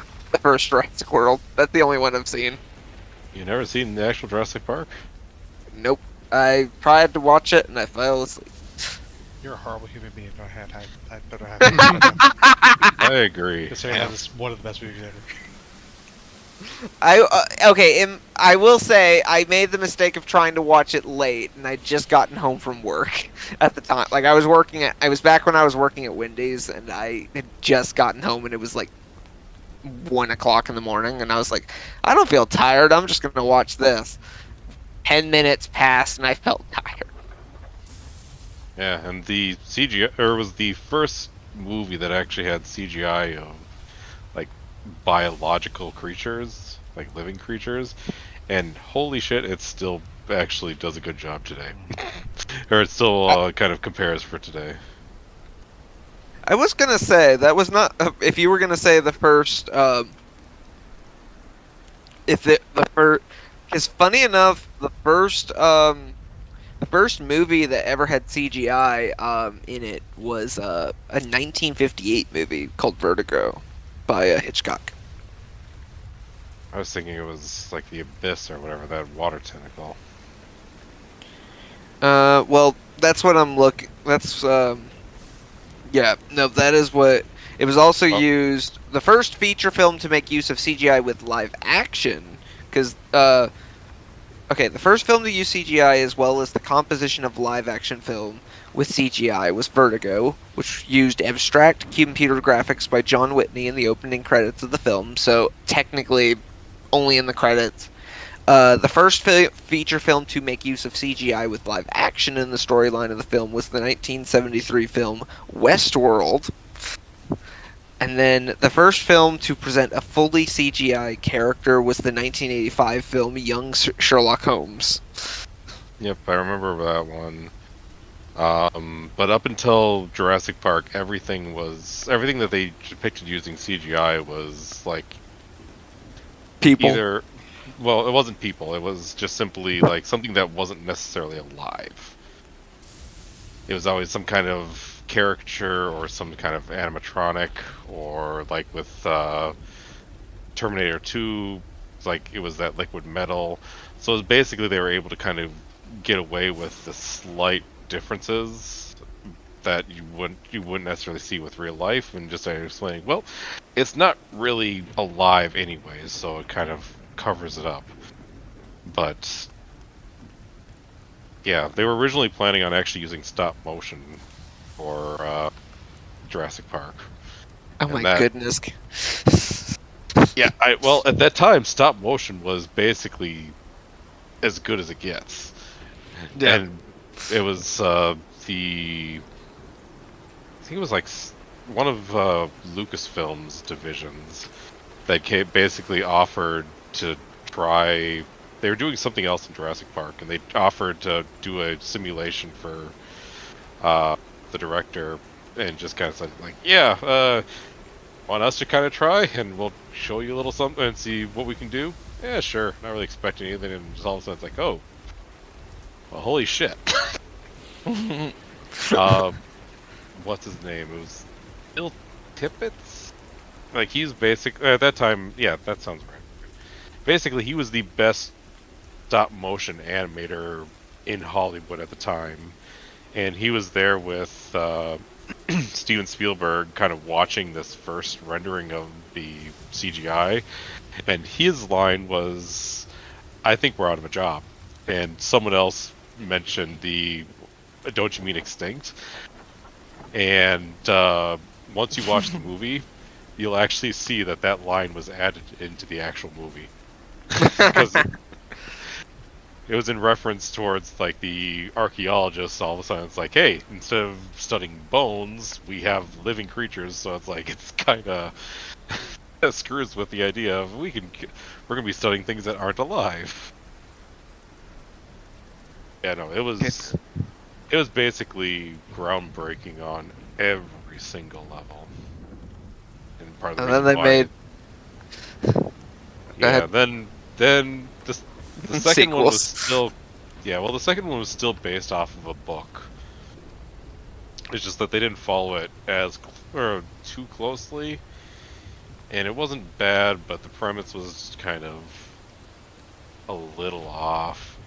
Jurassic World. That's the only one I've seen. You never seen the actual Jurassic Park? Nope. I tried to watch it, and I fell asleep. You're a horrible human being. I don't have. I agree. Considering that is one of the best movies ever. I will say I made the mistake of trying to watch it late, and I'd just gotten home from work at the time. Like I was back when I was working at Wendy's, and I had just gotten home, and it was like 1 o'clock in the morning, and I was like, I don't feel tired. I'm just gonna watch this. 10 minutes passed, and I felt tired. Yeah, and the CGI, or was the first movie that actually had CGI of like biological creatures, like living creatures, and holy shit, it still actually does a good job today, or it still kind of compares for today. I was gonna say that was not. If you were gonna say the first, if the first, because funny enough, the first movie that ever had CGI in it was a 1958 movie called Vertigo by Hitchcock. I was thinking it was like the Abyss or whatever, that water tentacle. Well, that's what I'm looking. That's yeah, no, that is what it was also Oh. used. The first feature film to make use of CGI with live action, because okay, the first film to use CGI as well as the composition of live action film with CGI was Vertigo, which used abstract computer graphics by John Whitney in the opening credits of the film. So technically, only in the credits. The first feature film to make use of CGI with live action in the storyline of the film was the 1973 film Westworld. And then the first film to present a fully CGI character was the 1985 film Young Sherlock Holmes. Yep, I remember that one. But up until Jurassic Park, everything that they depicted using CGI was like People. either, well, it wasn't people. It was just simply like something that wasn't necessarily alive. It was always some kind of caricature or some kind of animatronic, or like with Terminator 2, like it was that liquid metal. So it was basically they were able to kind of get away with the slight differences that you wouldn't necessarily see with real life, and just explaining, well, it's not really alive anyways, so it kind of covers it up. But yeah, they were originally planning on actually using stop motion for Jurassic Park. Oh And my that- goodness. Yeah, well, at that time, stop motion was basically as good as it gets. Yeah. And it was I think it was like one of Lucasfilm's divisions that basically offered to try. They were doing something else in Jurassic Park, and they offered to do a simulation for the director, and just kind of said like, yeah, want us to kind of try, and we'll show you a little something and see what we can do. Yeah, sure. Not really expecting anything, and just all of a sudden it's like, oh, well, holy shit. What's his name? It was Bill Tippett? Like, he's at that time, yeah, that sounds right. Basically, he was the best stop motion animator in Hollywood at the time, and he was there with Steven Spielberg, kind of watching this first rendering of the CGI, and his line was, I think we're out of a job. And someone else mentioned don't you mean extinct? And once you watch the movie, you'll actually see that line was added into the actual movie. Because it was in reference towards like the archaeologists. All of a sudden it's like, hey, instead of studying bones, we have living creatures. So it's like, it's kind of screws with the idea of we're gonna be studying things that aren't alive. Yeah, no, it was basically groundbreaking on every single level. And part of the And then reason they why- made yeah, ahead. then the second one was Sequels. still, yeah, well, the second one was still based off of a book. It's just that they didn't follow it or too closely, and it wasn't bad, but the premise was kind of a little off.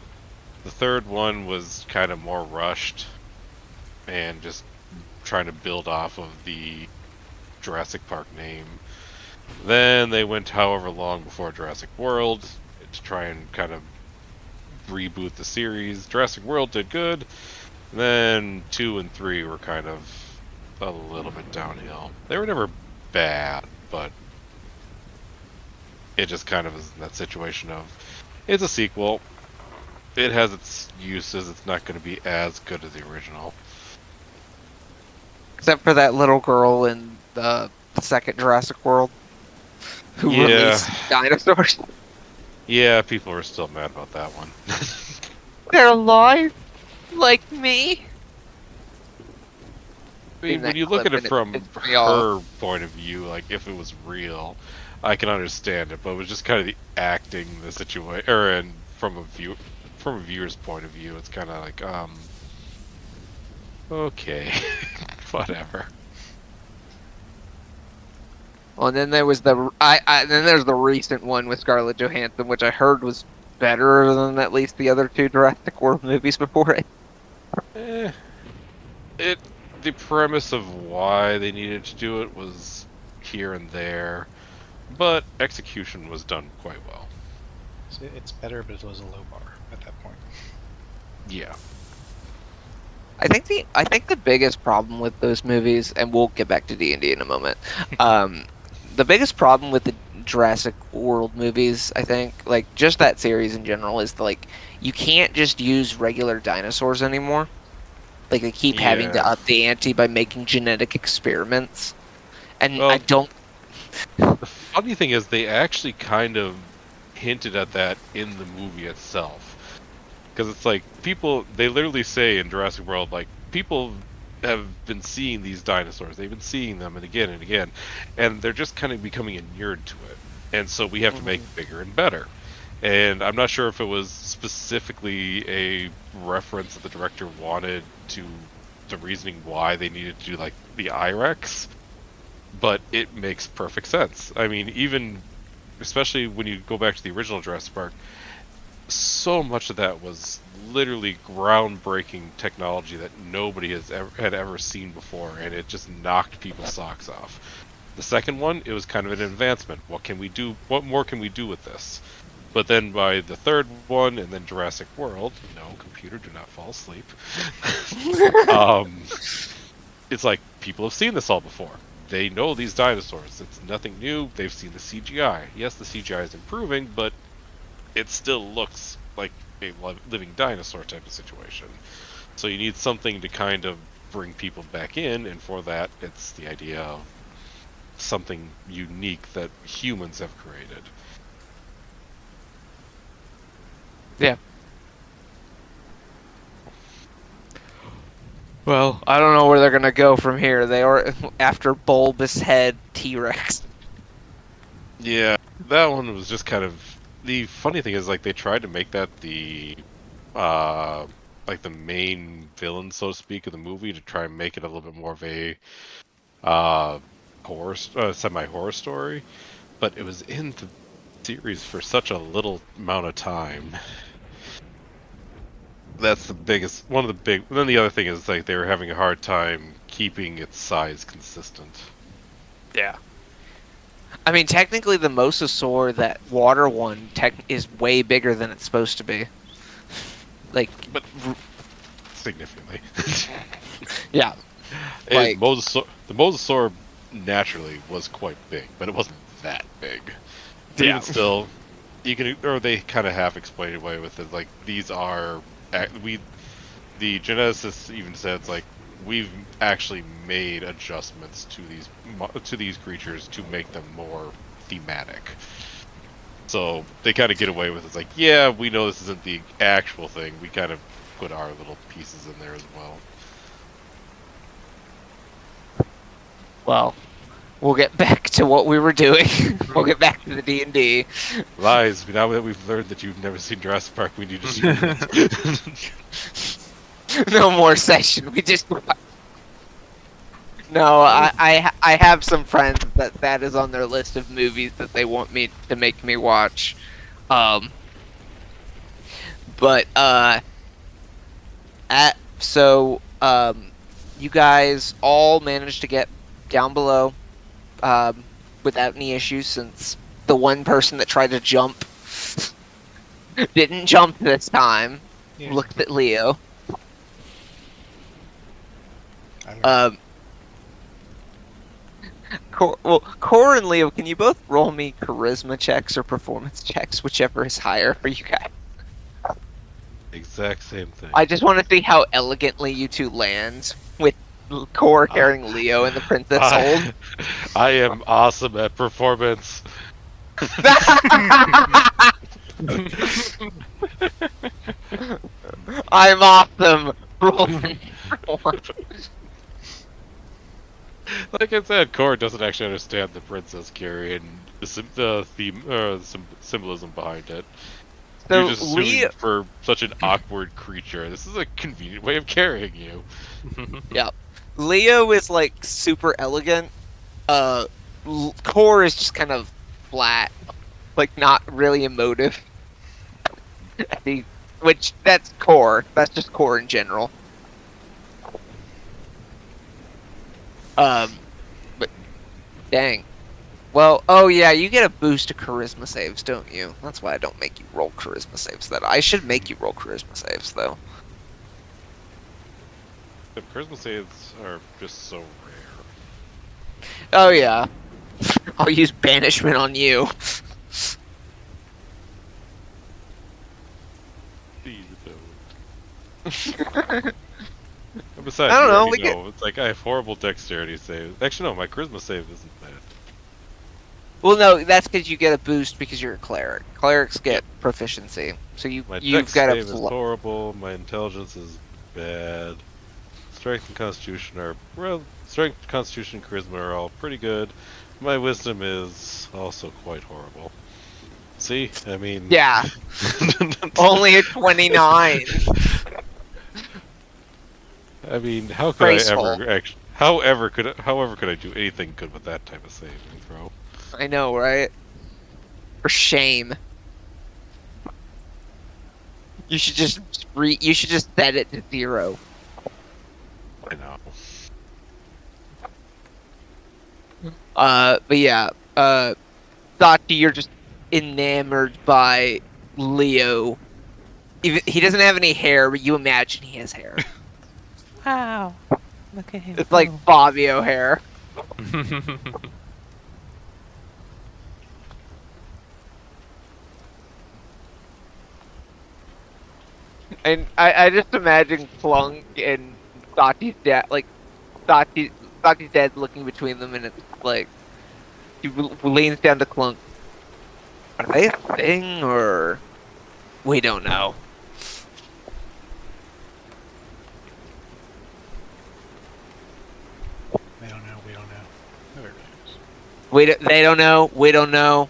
The third one was kind of more rushed, and just trying to build off of the Jurassic Park name. Then they went however long before Jurassic World to try and kind of reboot the series. Jurassic World did good. Then 2 and 3 were kind of a little bit downhill. They were never bad, but it just kind of is in that situation of it's a sequel. It has its uses. It's not going to be as good as the original. Except for that little girl in the second Jurassic World who released dinosaurs. Yeah, people are still mad about that one. They're alive, like me. I mean, when you look at it from her point of view, like if it was real, I can understand it. But it was just kind of the acting, the situation, and from a viewer's point of view, it's kind of like, okay, whatever. Well, and then there was then there's the recent one with Scarlett Johansson, which I heard was better than at least the other two Jurassic World movies before it. The premise of why they needed to do it was here and there, but execution was done quite well. So it's better, but it was a low bar at that point. Yeah. I think the biggest problem with those movies, and we'll get back to D&D in a moment. The biggest problem with the Jurassic World movies, I think, like just that series in general, is like you can't just use regular dinosaurs anymore. Like they keep having to up the ante by making genetic experiments, and well, I don't. The funny thing is, they actually kind of hinted at that in the movie itself, because it's like they literally say in Jurassic World, like people have been seeing these dinosaurs, they've been seeing them and again, and they're just kind of becoming inured to it, and so we have to make it bigger and better. And I'm not sure if it was specifically a reference that the director wanted to the reasoning why they needed to do like the I-Rex, but it makes perfect sense. I mean, even especially when you go back to the original Jurassic Park, so much of that was literally groundbreaking technology that nobody had ever seen before, and it just knocked people's socks off. The second one, it was kind of an advancement. What can we do? What more can we do with this? But then by the third one, and then Jurassic World, no, computer, do not fall asleep. It's like people have seen this all before. They know these dinosaurs. It's nothing new. They've seen the CGI. Yes, the CGI is improving, but it still looks like a living dinosaur type of situation. So you need something to kind of bring people back in, and for that, it's the idea of something unique that humans have created. Yeah. Well, I don't know where they're gonna go from here. They are after bulbous head T-Rex. Yeah, that one was just kind of the funny thing is like they tried to make that the like the main villain, so to speak, of the movie to try and make it a little bit more of a semi-horror story, but it was in the series for such a little amount of time. That's the biggest one of the big. Then the other thing is like they were having a hard time keeping its size consistent. Yeah. I mean, technically, the mosasaur, that water one, is way bigger than it's supposed to be. Like, but significantly. Yeah. Like, the mosasaur naturally was quite big, but it wasn't that big. But even still, you can, or they kind of half explain it away with it. Like these are the geneticists even said it's like we've actually made adjustments to these creatures to make them more thematic. So they kind of get away with it. It's like, yeah, we know this isn't the actual thing. We kind of put our little pieces in there as well. Well, we'll get back to what we were doing. We'll get back to the D&D. Lies. Now that we've learned that you've never seen Jurassic Park, we need to see it. No more session. We just. No, I have some friends that is on their list of movies that they want me to make me watch. You guys all managed to get down below without any issues, since the one person that tried to jump didn't jump this time. Yeah. Looked at Leo. Core and Leo, can you both roll me charisma checks or performance checks, whichever is higher for you guys? Exact same thing. I just want to see how elegantly you two land with Core carrying Leo and the princess hold. I am awesome at performance. I'm awesome. Roll me. Like I said, Core doesn't actually understand the princess carry and the theme, symbolism behind it. So You're just assuming Leo, for such an awkward creature, this is a convenient way of carrying you. yeah, Leo is like super elegant. Core is just kind of flat, like not really emotive. Which that's Core. That's just Core in general. But dang. Well, oh yeah, you get a boost to charisma saves, don't you? That's why I don't make you roll charisma saves. That I should make you roll charisma saves, though. The charisma saves are just so rare. Oh yeah. I'll use banishment on you. Please don't. And besides, I don't you know, already know, it's like I have horrible dexterity saves. Actually, no, my charisma save isn't bad. Well, no, that's because you get a boost because you're a cleric. Clerics get proficiency, so My you've dex got save is a. horrible. My intelligence is bad. Strength and Constitution are strength, Constitution, Charisma are all pretty good. My wisdom is also quite horrible. See, I mean, Yeah, only a 29. I mean, how could Graceful. I ever actually? However could I do anything good with that type of saving throw? I know, right? For shame. You should just you should just set it to 0. I know. But yeah, Sachi, you're just enamored by Leo. Even he doesn't have any hair, but you imagine he has hair. Wow. Look at him. It's like Fabio hair. And I just imagine Clunk and Sachi's dad, like Sachi's dad looking between them, and it's like he leans down to Clunk. Are they a thing, or we don't know? They don't know. We don't know. Nobody knows. They don't know. We don't know.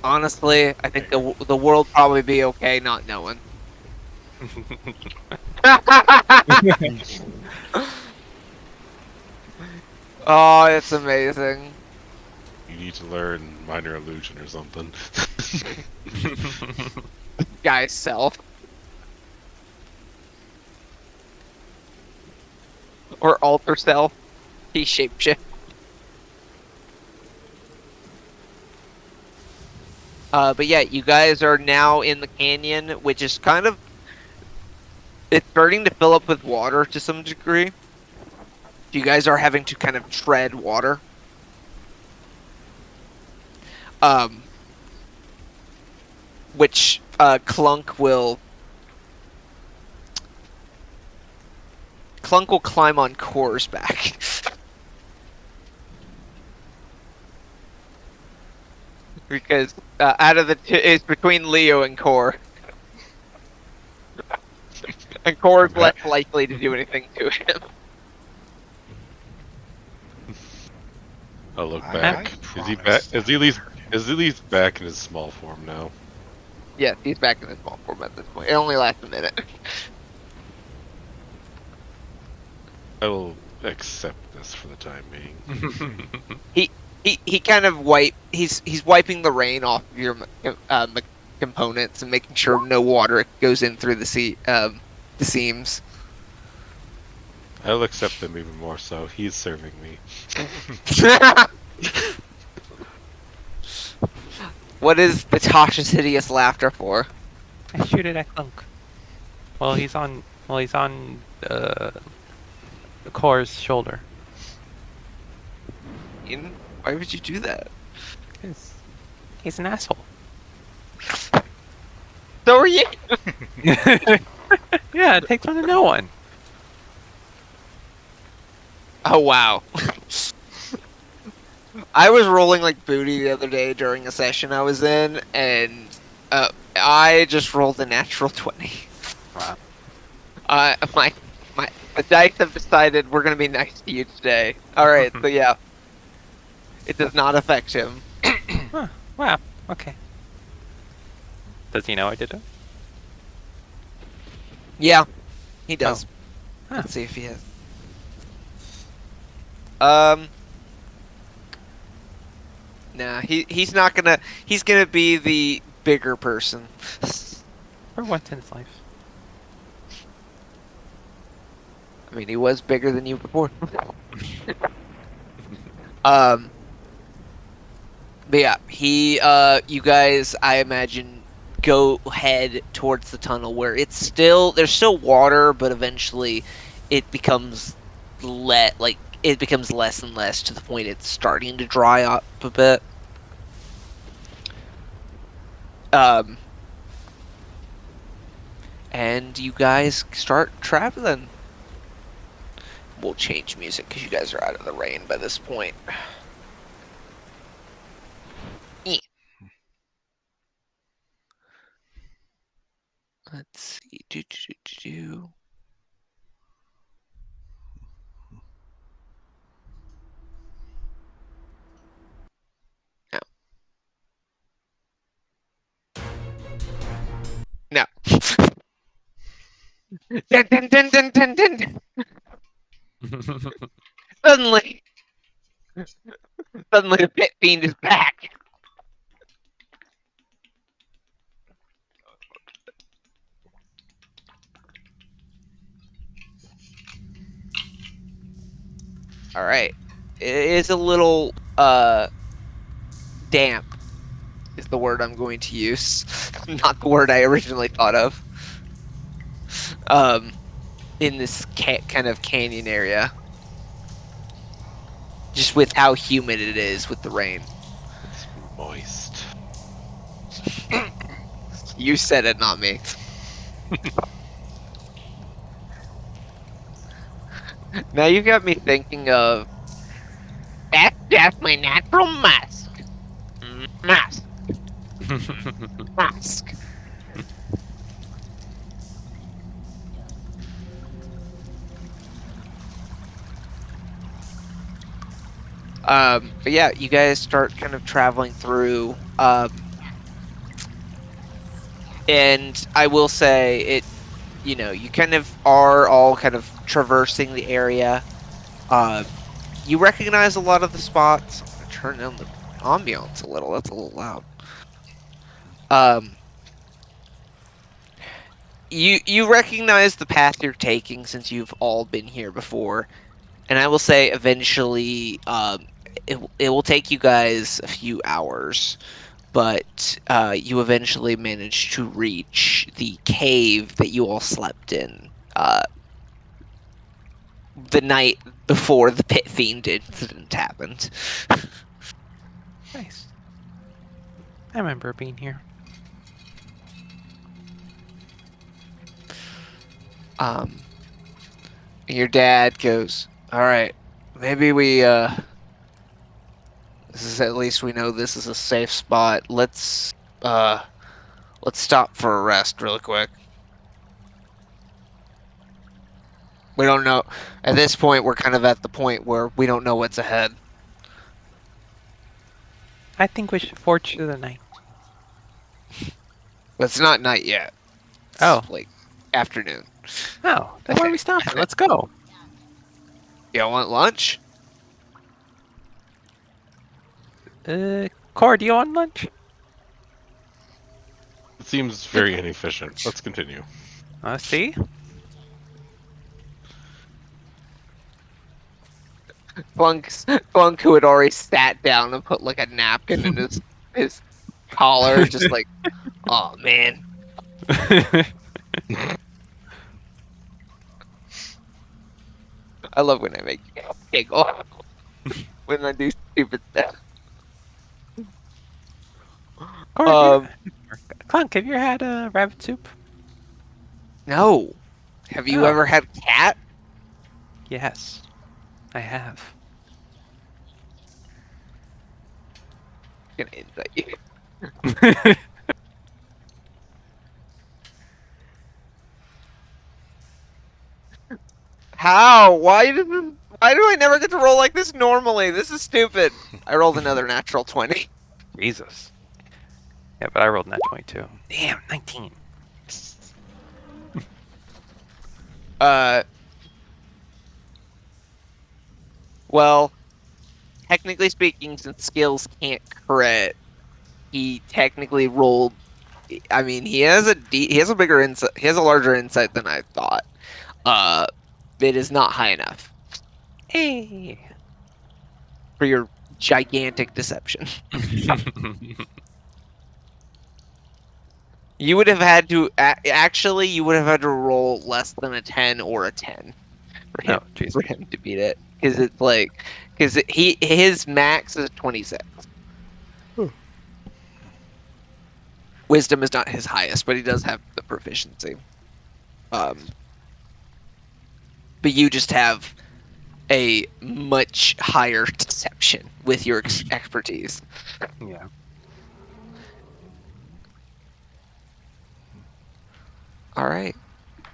Honestly, I think the world probably be okay not knowing. Oh, it's amazing. You need to learn minor illusion or something. Guy's self. Or alter self. He shapeshift. But yeah, you guys are now in the canyon, which is kind of... It's starting to fill up with water to some degree. You guys are having to kind of tread water. Which Clunk will climb on Core's back. Because out of the it's between Leo and Core. And Core's less likely to do anything to him. I'll look I back. Is he back? promise Is he at least back in his small form now? Yes, he's back in his small form at this point. It only lasts a minute. I will accept this for the time being. He kind of he's wiping the rain off of your components and making sure no water goes in through the seams. I'll accept them even more so. He's serving me. What is Natasha's hideous laughter for? I shoot it at Clunk. Well, he's on the Core's shoulder. Why would you do that? Because he's an asshole. So are you. Yeah, it takes one to know one. Oh wow. I was rolling like booty the other day during a session I was in, and I just rolled a natural 20. Wow. The dice have decided we're gonna be nice to you today. All right, so yeah, it does not affect him. Huh. Wow. Okay. Does he know I did it? Yeah, he does. Huh. Let's see if he has. Nah, he's not gonna. He's gonna be the bigger person. For once in his life. I mean, he was bigger than you before. But yeah, you guys, I imagine, go head towards the tunnel where there's still water, but eventually it becomes it becomes less and less to the point it's starting to dry up a bit. And you guys start traveling. We'll change music because you guys are out of the rain by this point. Let's see. No. Dun, dun, dun, dun, dun, dun. Suddenly, the pit fiend is back. All right. It is a little damp is the word I'm going to use. Not the word I originally thought of. In this kind of canyon area. Just with how humid it is with the rain. It's moist. You said it, not me. Now you got me thinking of... That's just my natural mask. Mask. Mask. But yeah, you guys start kind of traveling through, and I will say you kind of are all kind of traversing the area. You recognize a lot of the spots. I'm gonna turn down the ambiance a little. That's a little loud. You recognize the path you're taking since you've all been here before. And I will say, eventually, it will take you guys a few hours, but you eventually manage to reach the cave that you all slept in the night before the pit fiend incident happened. Nice. I remember being here. Your dad goes, all right, maybe this is at least we know this is a safe spot. Let's stop for a rest really quick. We don't know. At this point, we're kind of at the point where we don't know what's ahead. I think we should forge through the night. But it's not night yet. It's Oh. like afternoon. Oh, then why are we stopping? Let's go. Y'all want lunch? Core, do you want lunch? It seems very inefficient. Let's continue. See? Funk, who had already sat down and put like a napkin in his collar, just like, oh man. I love when I make you giggle when I do stupid stuff. Clunk, have you ever had rabbit soup? No. Have you Oh. ever had cat? Yes, I have. I'm gonna invite you. How? Why do I never get to roll like this normally? This is stupid. I rolled another natural 20. Jesus. Yeah, but I rolled nat 22. Damn, 19. Well, technically speaking, since skills can't crit, he technically rolled. I mean, he has a bigger insight. He has a larger insight than I thought. It is not high enough Hey. for your gigantic deception. You would have had to actually. You would have had to roll less than a 10 or a 10 for him, Oh, jeez. for him to beat it. Because it's like, his max is 26. Wisdom is not his highest, but he does have the proficiency. But you just have a much higher deception with your expertise. Yeah. All right.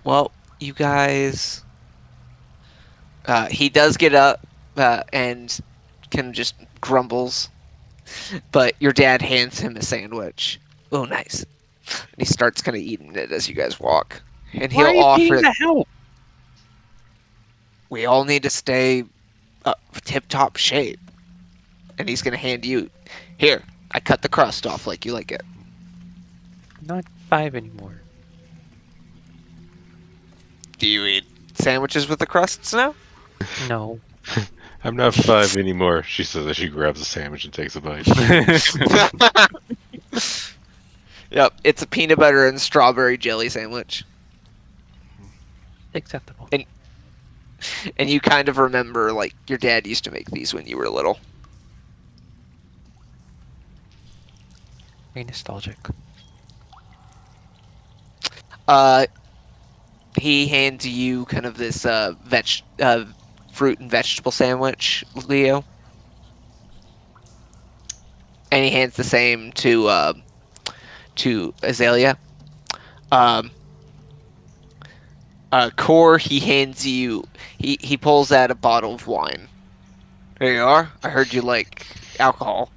Well, you guys. He does get up and kind of just grumbles, but your dad hands him a sandwich. Oh, nice. And he starts kind of eating it as you guys walk, and Why are he'll you offer. being the help? We all need to stay tip-top shape. And he's gonna hand you, here, I cut the crust off like you like it. Not 5 anymore. Do you eat sandwiches with the crusts now? No. I'm not 5 anymore, she says as she grabs a sandwich and takes a bite. Yep, it's a peanut butter and strawberry jelly sandwich. Acceptable. And you kind of remember, like, your dad used to make these when you were little. Very nostalgic. He hands you kind of this fruit and vegetable sandwich, Leo. And he hands the same to Azalea. Core, he hands you. He pulls out a bottle of wine. There you are. I heard you like alcohol.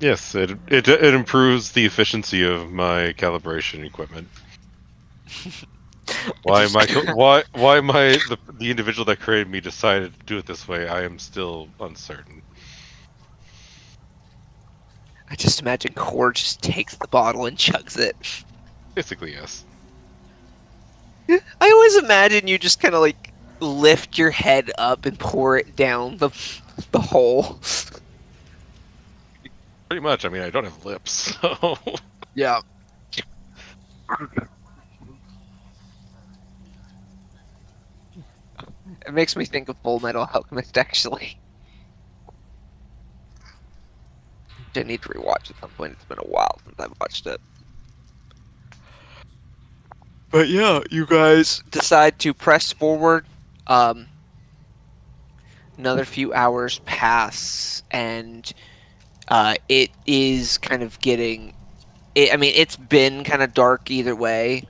Yes, it improves the efficiency of my calibration equipment. Why the individual that created me decided to do it this way, I am still uncertain. I just imagine Core just takes the bottle and chugs it. Basically, yes. I always imagine you just kind of like lift your head up and pour it down the hole. Pretty much. I mean, I don't have lips, so... Yeah. It makes me think of Full Metal Alchemist, actually. I need to rewatch at some point. It's been a while since I've watched it. But yeah, you guys decide to press forward. Another few hours pass, and it is kind of getting. I mean, it's been kind of dark either way.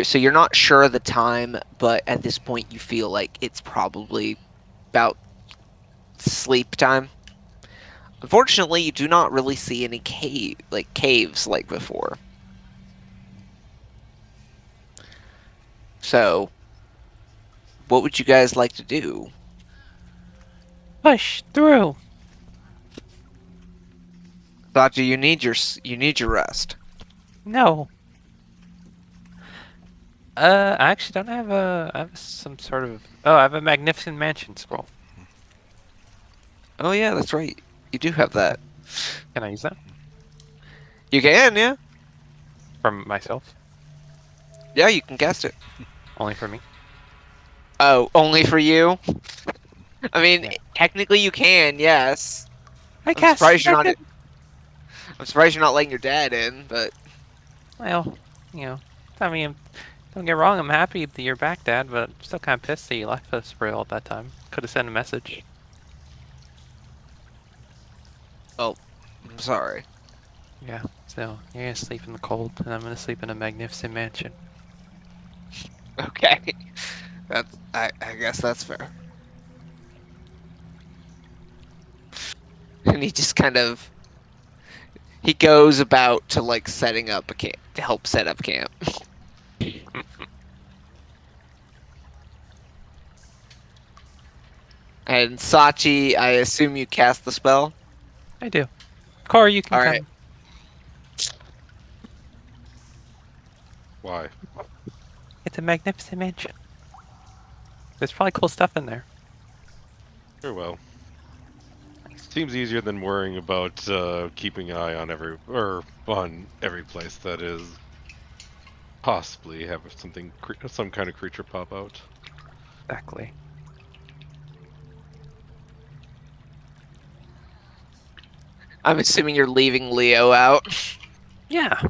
So you're not sure of the time, but at this point you feel like it's probably about sleep time. Unfortunately, you do not really see any caves like before. So, what would you guys like to do? Push through. Thought you need your rest. No. I actually don't have I have some sort of. Oh, I have a Magnificent Mansion scroll. Oh yeah, that's right. You do have that. Can I use that? You can, yeah. From myself? Yeah, you can cast it. Only for me? Oh, only for you? I mean, Yeah. technically you can, yes. I I'm cast surprised you're not. magic. I'm surprised you're not letting your dad in, but Well, you know, I mean, don't get wrong. I'm happy that you're back, Dad, but I'm still kind of pissed that you left us for all that time. Could have sent a message. I'm sorry. Yeah. So you're gonna sleep in the cold, and I'm gonna sleep in a magnificent mansion. Okay, I guess that's fair. And he just kind of he goes about to like setting up a camp to help set up camp. And Sachi, I assume you cast the spell. I do. Cora, you can All come. right. Why? It's a magnificent mansion. There's probably cool stuff in there. Very well. Seems easier than worrying about keeping an eye on on every place that is possibly have some kind of creature pop out. Exactly. I'm assuming you're leaving Leo out. Yeah.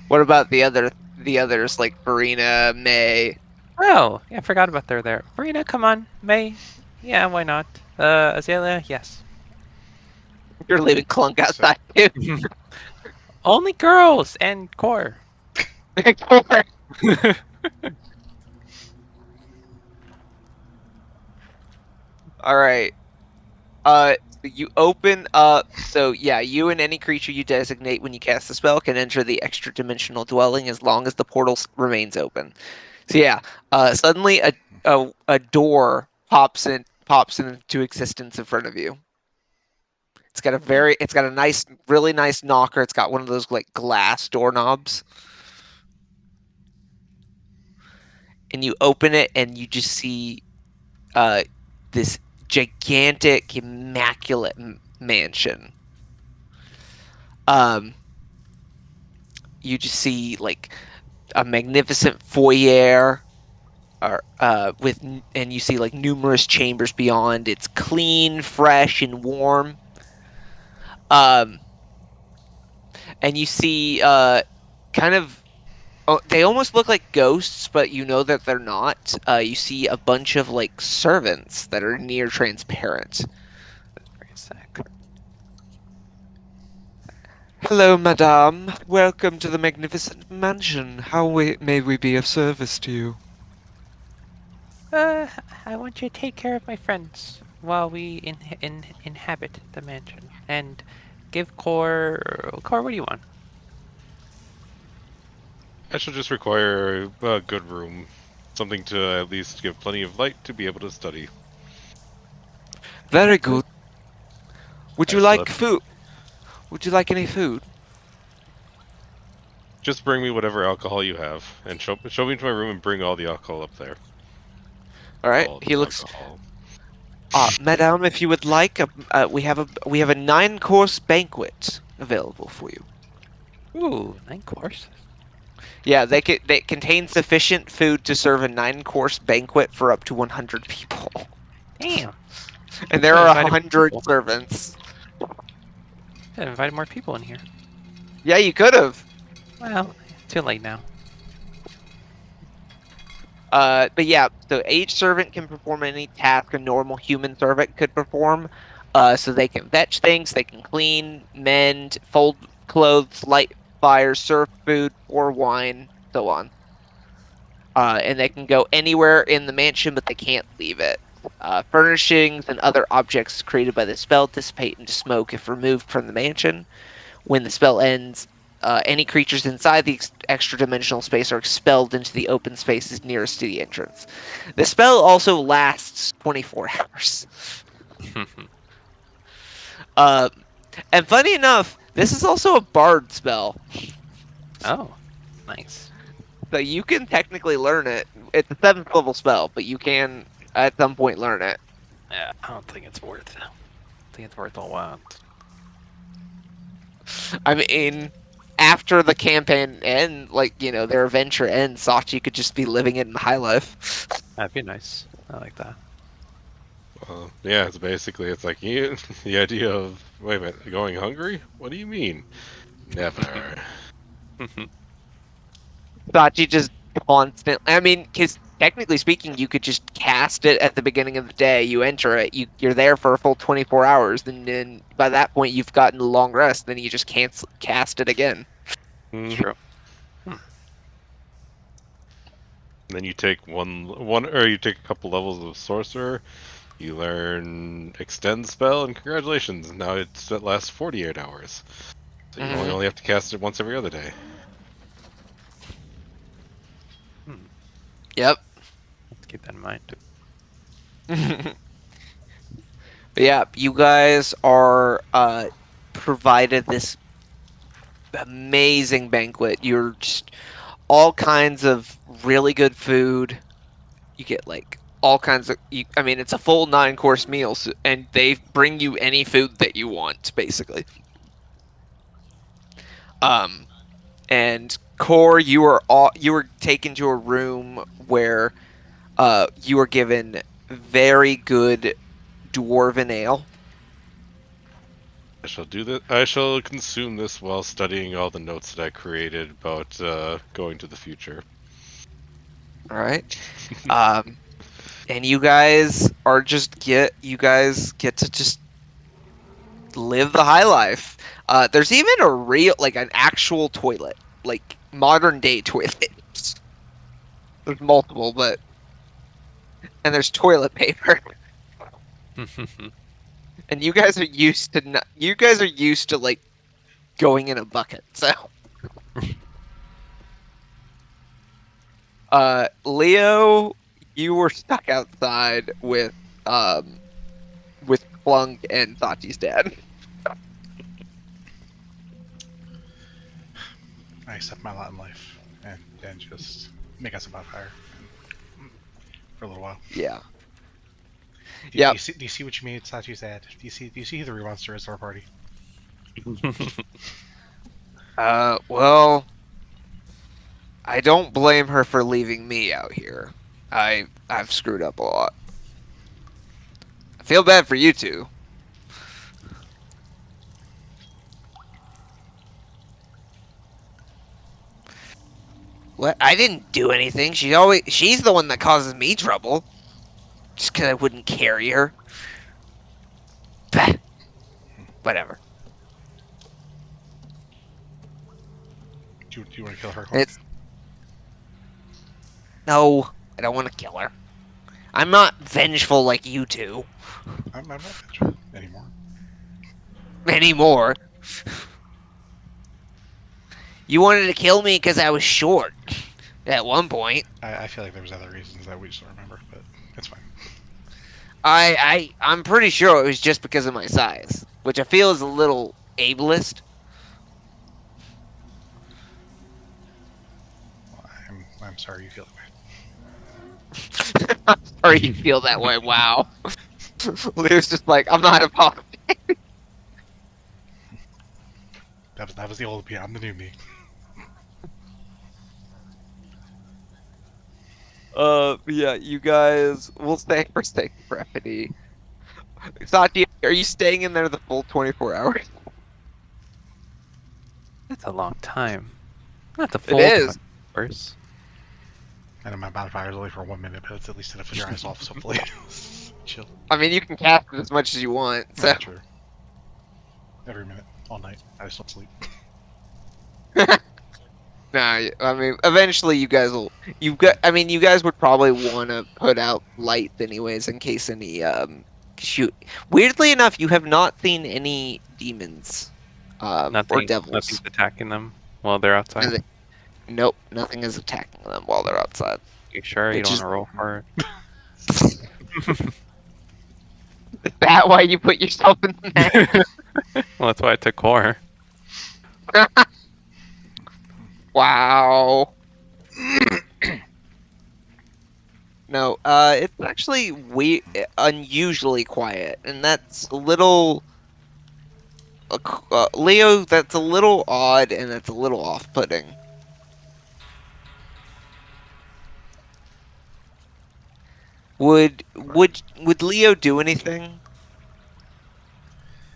What about the others like Farina, May? Oh, yeah, I forgot about they're there. Marina, come on. May. Yeah, why not? Azalea, yes. You're leaving Clunk So- outside too. Only girls and Core. All right. You open up. So yeah, you and any creature you designate when you cast the spell can enter the extra dimensional dwelling as long as the portal remains open. So yeah, suddenly a door pops into existence in front of you. It's got a nice, really nice knocker. It's got one of those like glass doorknobs. And you open it and you just see this gigantic, immaculate mansion. You just see like a magnificent foyer, and you see like numerous chambers beyond. It's clean, fresh, and warm. And you see kind of they almost look like ghosts, but you know that they're not. You see a bunch of like servants that are near transparent. That's pretty sick. Hello, madame. Welcome to the magnificent mansion. May we be of service to you? I want you to take care of my friends while we inhabit the mansion. And give Core... Core, what do you want? I shall just require a good room. Something to at least give plenty of light to be able to study. Very good. Would you like Excellent. food? Would you like any food? Just bring me whatever alcohol you have, and show me to my room and bring all the alcohol up there. All right. All He the looks. alcohol. Madame, if you would like, we have a 9-course banquet available for you. Ooh, 9 courses. Yeah, they contain sufficient food to serve a 9-course banquet for up to 100 people, Damn. and there Yeah, are invited 100 people. servants. Should have invited more people in here. Yeah, you could have. Well, too late now. But yeah, so each servant can perform any task a normal human servant could perform. So they can fetch things, they can clean, mend, fold clothes, light fires, serve food, pour wine, so on. And they can go anywhere in the mansion, but they can't leave it. Furnishings and other objects created by the spell dissipate into smoke if removed from the mansion. When the spell ends, any creatures inside the extra-dimensional space are expelled into the open spaces nearest to the entrance. The spell also lasts 24 hours. And funny enough, this is also a bard spell, Oh, nice. so you can technically learn it. It's a 7th level spell, but you can at some point learn it. Yeah, I don't think it's worth it. I think it's worth a lot. I mean, after the campaign end, like, their adventure ends, Sachi could just be living it in high life. That'd be nice. I like that. Yeah, it's like you. The idea of wait a minute, going hungry? What do you mean? Never. Sachi just constant. I mean, because technically speaking, you could just cast it at the beginning of the day. You enter it. You're there for a full 24 hours. And then by that point, you've gotten a long rest. Then you just can't cast it again. Mhm. True. Then you take or you take a couple levels of sorcerer. You learn extend spell, and congratulations! Now it lasts 48 hours. So you Mhm. only have to cast it once every other day. Yep. Let's keep that in mind. But yeah, you guys are provided this amazing banquet. You're just all kinds of really good food. You get like all kinds of. I mean, it's a full 9-course meal, and they bring you any food that you want, basically. And Core, you were taken to a room where you were given very good dwarven ale. I shall do that. I shall consume this while studying all the notes that I created about going to the future. All right. And you guys get to just live the high life. There's even an actual toilet, like modern day toilet. There's multiple, and there's toilet paper. And you guys are used to like going in a bucket. So, Leo, you were stuck outside with Clunk and Sachi's dad. I accept my lot in life and just make us a bonfire for a little while. Yeah. Do Yep. you see what you made, Sachi's dad? Do you see who the real monster is to our party? Well, I don't blame her for leaving me out here. I've screwed up a lot. I feel bad for you two. What? I didn't do anything. She's the one that causes me trouble. Just 'cause I wouldn't carry her. Bah. Whatever. Do you want to kill her? No, I don't want to kill her. I'm not vengeful like you two. I'm not vengeful anymore. Anymore. You wanted to kill me because I was short. At one point. I feel like there was other reasons that we just don't remember, but it's fine. I'm pretty sure it was just because of my size, which I feel is a little ableist. Well, I'm sorry you feel that way. I'm sorry you feel that way. Wow. Leo's just like, I'm not apologizing. That was the old me. I'm the new me. Yeah, you guys, we'll stay for sake of brevity. Sachi, are you staying in there the full 24 hours? That's a long time. Not the full It is. 20 hours. I know my bonfire is only for 1 minute, but it's at least enough to dry us off, so hopefully. Chill. I mean, you can cast it as much as you want, so. Yeah, true. Every minute, all night. I just don't sleep. Nah, I mean, eventually you guys will. You guys would probably want to put out lights anyways in case any shoot. Weirdly enough, you have not seen any demons, or devils. Nothing's attacking them while they're outside. Nope, nothing is attacking them while they're outside. You sure you Which don't is- want to roll for it? Is that why you put yourself in the net? Well, that's why I took core. Wow. No, it's actually unusually quiet, and that's a little. Leo, that's a little odd, and that's a little off-putting. Would Leo do anything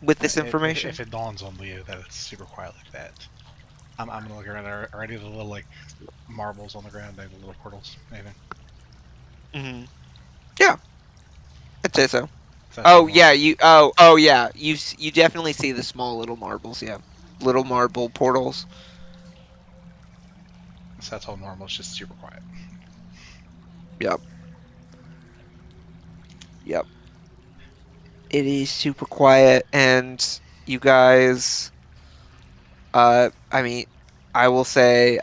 with this information? If it dawns on Leo that it's super quiet like that, I'm gonna look around. Are any of the little like marbles on the ground? Any of the little portals? Anything? Hmm. Yeah, I'd say so. Is that Oh normal? yeah, oh yeah, you definitely see the small little marbles. Yeah, little marble portals. So that's all normal. It's just super quiet. Yep. Yep. It is super quiet, and you guys. I mean, I will say.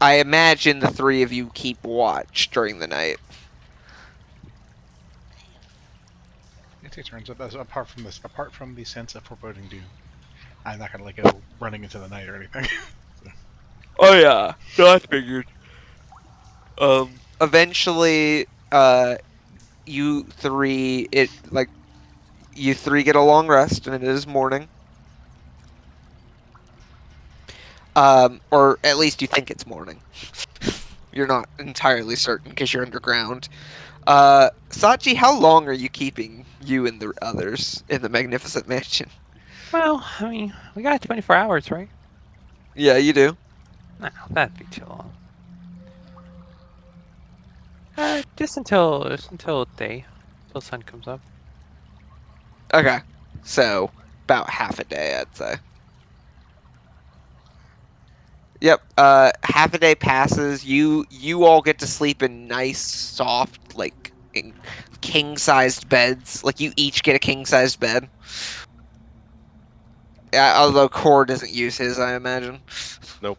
I imagine the three of you keep watch during the night. It takes turns. Apart from the sense of foreboding doom, I'm not gonna like go running into the night or anything. Oh yeah, I figured. Eventually, you three get a long rest, and it is morning. Or at least you think it's morning. You're not entirely certain because you're underground. Sachi, how long are you keeping you and the others in the Magnificent Mansion? Well, I mean, we got 24 hours, right? Yeah, you do. No, that'd be too long. Just until day, till sun comes up. Okay, so about half a day, I'd say. Yep. Half a day passes. You all get to sleep in nice, soft, like king-sized beds. Like you each get a king-sized bed. Yeah, although Core doesn't use his, I imagine. Nope.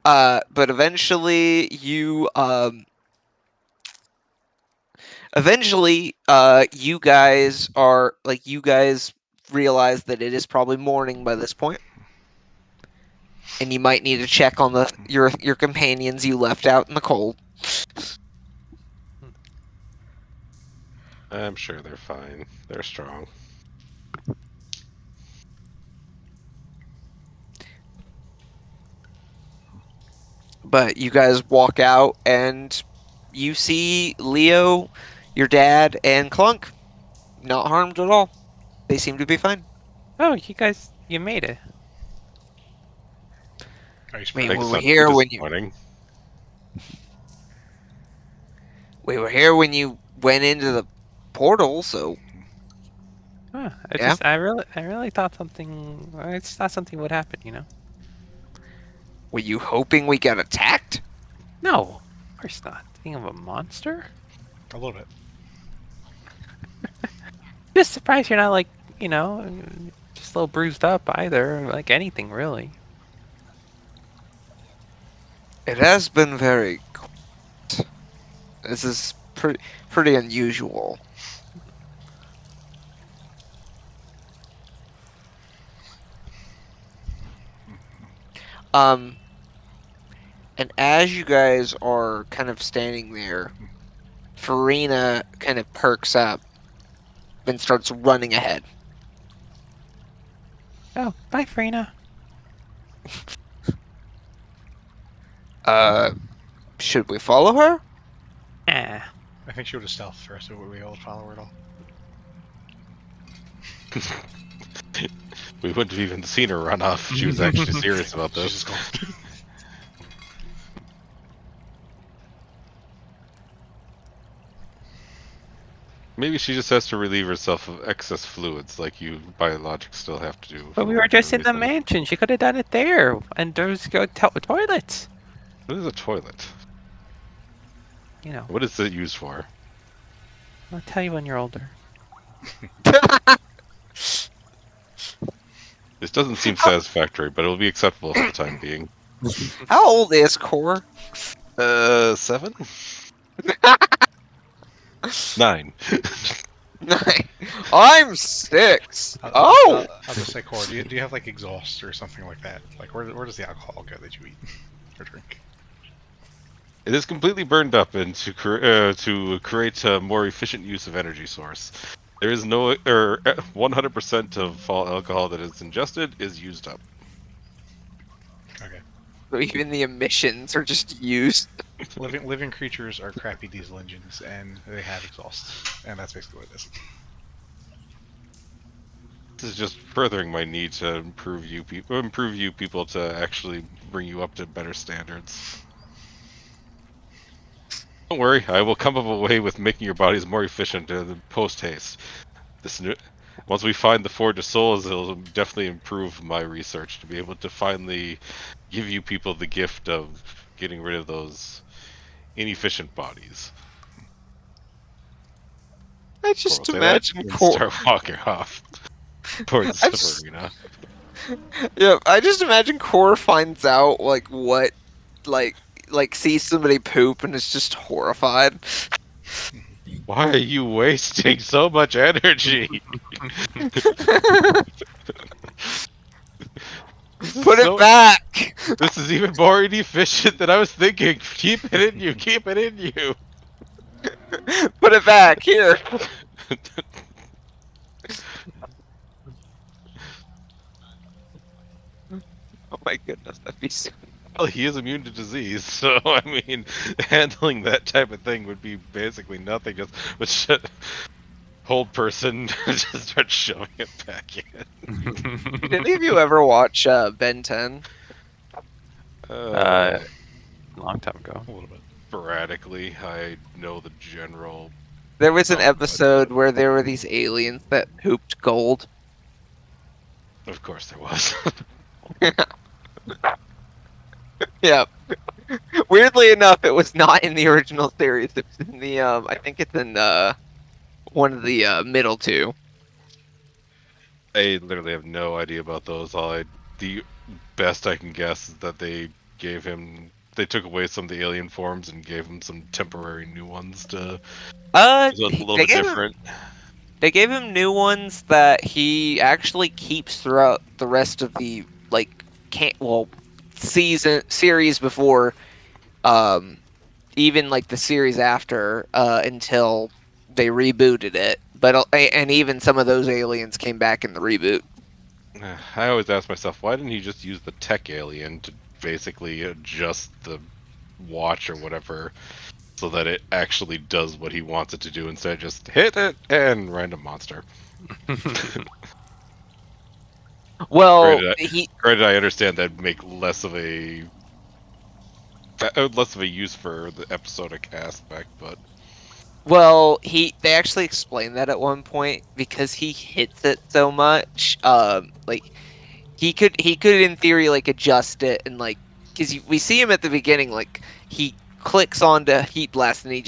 But eventually you guys realize that it is probably morning by this point, and you might need to check on your companions you left out in the cold. I'm sure they're fine. They're strong. But you guys walk out and you see Leo, your dad, and Clunk not harmed at all. They seem to be fine. Oh, you made it. Are you I mean, surprised? we Makes were sense. here when Disappointing. you went into the portal, so Huh, Yeah. I really thought something. I just thought something would happen, you know. were you hoping we got attacked? No, of course not. Thinking of a monster? A little bit. Just surprised you're not like, you know, just a little bruised up either, like anything really. It has been very quiet. This is pretty unusual. Um, and as you guys are kind of standing there, Farina kind of perks up and starts running ahead. Oh, bye, Frina. Should we follow her? Ah, I think she would have stealth first, so we all follow her at all. We wouldn't have even seen her run off. She was actually serious about She's this. just gone. Maybe she just has to relieve herself of excess fluids, like you, by logic, still have to do. but we were just in the mansion. She could have done it there, and there's toilets. What is a toilet? You know, What is it used for? I'll tell you when you're older. This doesn't seem satisfactory, but it will be acceptable for the time being. How old is Core? 7? 9. I'm 6. I'll Oh! just say, Core, do you have like exhaust or something like that? Like where does the alcohol go that you eat or drink? It is completely burned up and to create a more efficient use of energy source. There is no 100% of all alcohol that is ingested is used up. Okay. So even the emissions are just used. Living creatures are crappy diesel engines, and they have exhaust, and that's basically what it is. This is just furthering my need to improve you people to actually bring you up to better standards. Don't worry, I will come up a way with making your bodies more efficient post haste. Once we find the Forge of Souls, it'll definitely improve my research to be able to finally give you people the gift of getting rid of those inefficient bodies. I just Say that imagine and Core. start walking off towards I the just- arena. Yeah, I just imagine Core finds out like what, like sees somebody poop and is just horrified. Why are you wasting so much energy? This is Put it back. This is even more inefficient than I was thinking. Keep it in you. Keep it in you. Put it back here. Oh my goodness, that'd be so. Well, he is immune to disease, so I mean, handling that type of thing would be basically nothing. Just hold person, just start shoving it back in. Did any of you ever watch Ben 10? Long time ago. A little bit sporadically. I know the general. There was an Oh, episode where there were these aliens that pooped gold. Of course, there was. Yeah. Weirdly enough, it was not in the original series. It was in the I think it's in one of the middle two. I literally have no idea about those. The best I can guess is that they took away some of the alien forms and gave him some temporary new ones to a little bit different. They gave him new ones that he actually keeps throughout the rest of the series before, even like the series after, until they rebooted it. But and even some of those aliens came back in the reboot. I always ask myself, why didn't he just use the tech alien to basically adjust the watch or whatever so that it actually does what he wants it to do instead of just hit it and random monster? Well, Granted, I understand that'd make less of a use for the episodic aspect, but well, they actually explained that at one point because he hits it so much. Like he could in theory like adjust it and like because we see him at the beginning like he clicks onto heat blast and he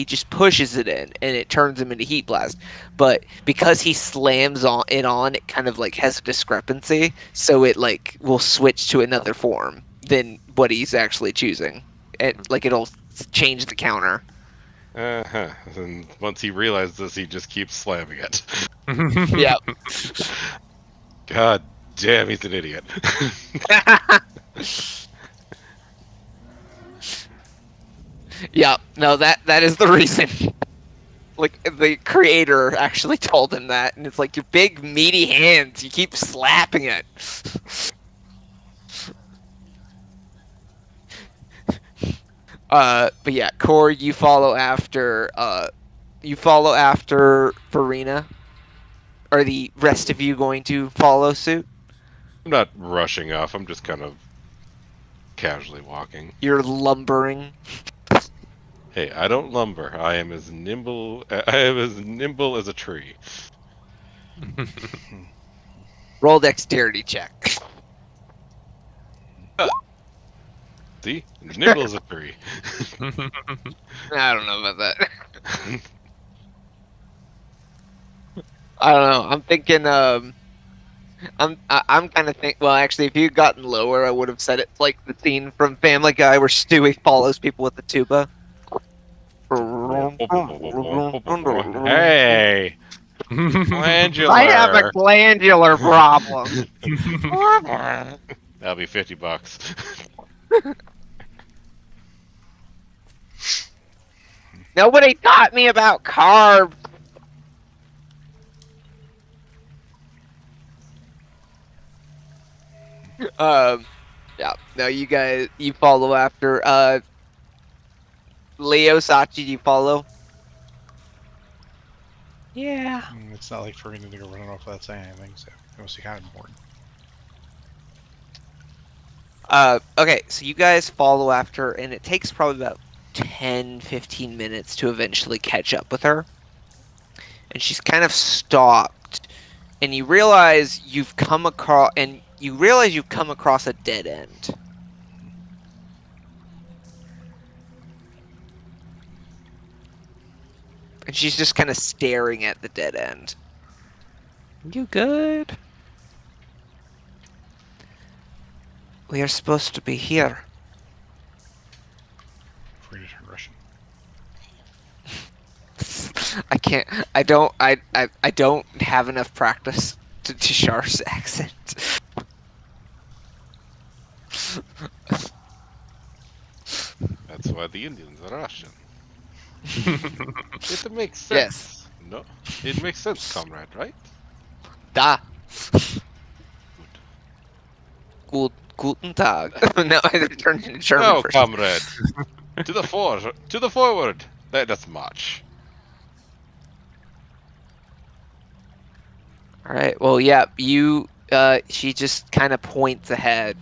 just pushes it in and it turns him into heat blast. But because he slams it kind of like has a discrepancy, so it like will switch to another form than what he's actually choosing. And like it'll change the counter. And once he realizes this, he just keeps slamming it. Yeah. God damn, he's an idiot. Yeah, no, that is the reason. Like the creator actually told him that, and it's like your big meaty hands, you keep slapping it. But yeah, Core, you follow after Farina. Are the rest of you going to follow suit? I'm not rushing off. I'm just kind of casually walking. You're lumbering. Hey, I don't lumber. I am as nimble. I am as nimble as a tree. Roll dexterity check. See, nimble as a tree. I don't know about that. I don't know. I'm thinking. I'm kind of think. Well, actually, if you'd gotten lower, I would have said it's like the scene from Family Guy where Stewie follows people with the tuba. Hey, glandular. I have a glandular problem. That'll be $50. Nobody taught me about carbs. Yeah. No, you guys, you follow after. Leo, Sachi, you follow? Yeah. It's not like Farina to go running off without saying anything, so it must be kind of important. Okay, so you guys follow after, and it takes probably about 10-15 minutes to eventually catch up with her. And she's kind of stopped, and you realize you've come across a dead end. And she's just kind of staring at the dead end. You good? We are supposed to be here. Farina turned Russian. I can't. I don't have enough practice to Shar's accent. That's why the Indians are Russian. It makes sense. Yes. No, it makes sense, comrade, right? Da. Good. Guten Tag. No, I turned into German Now, for a second. comrade, to the forward. Let us march. All right. Well, yeah. You. She just kind of points ahead.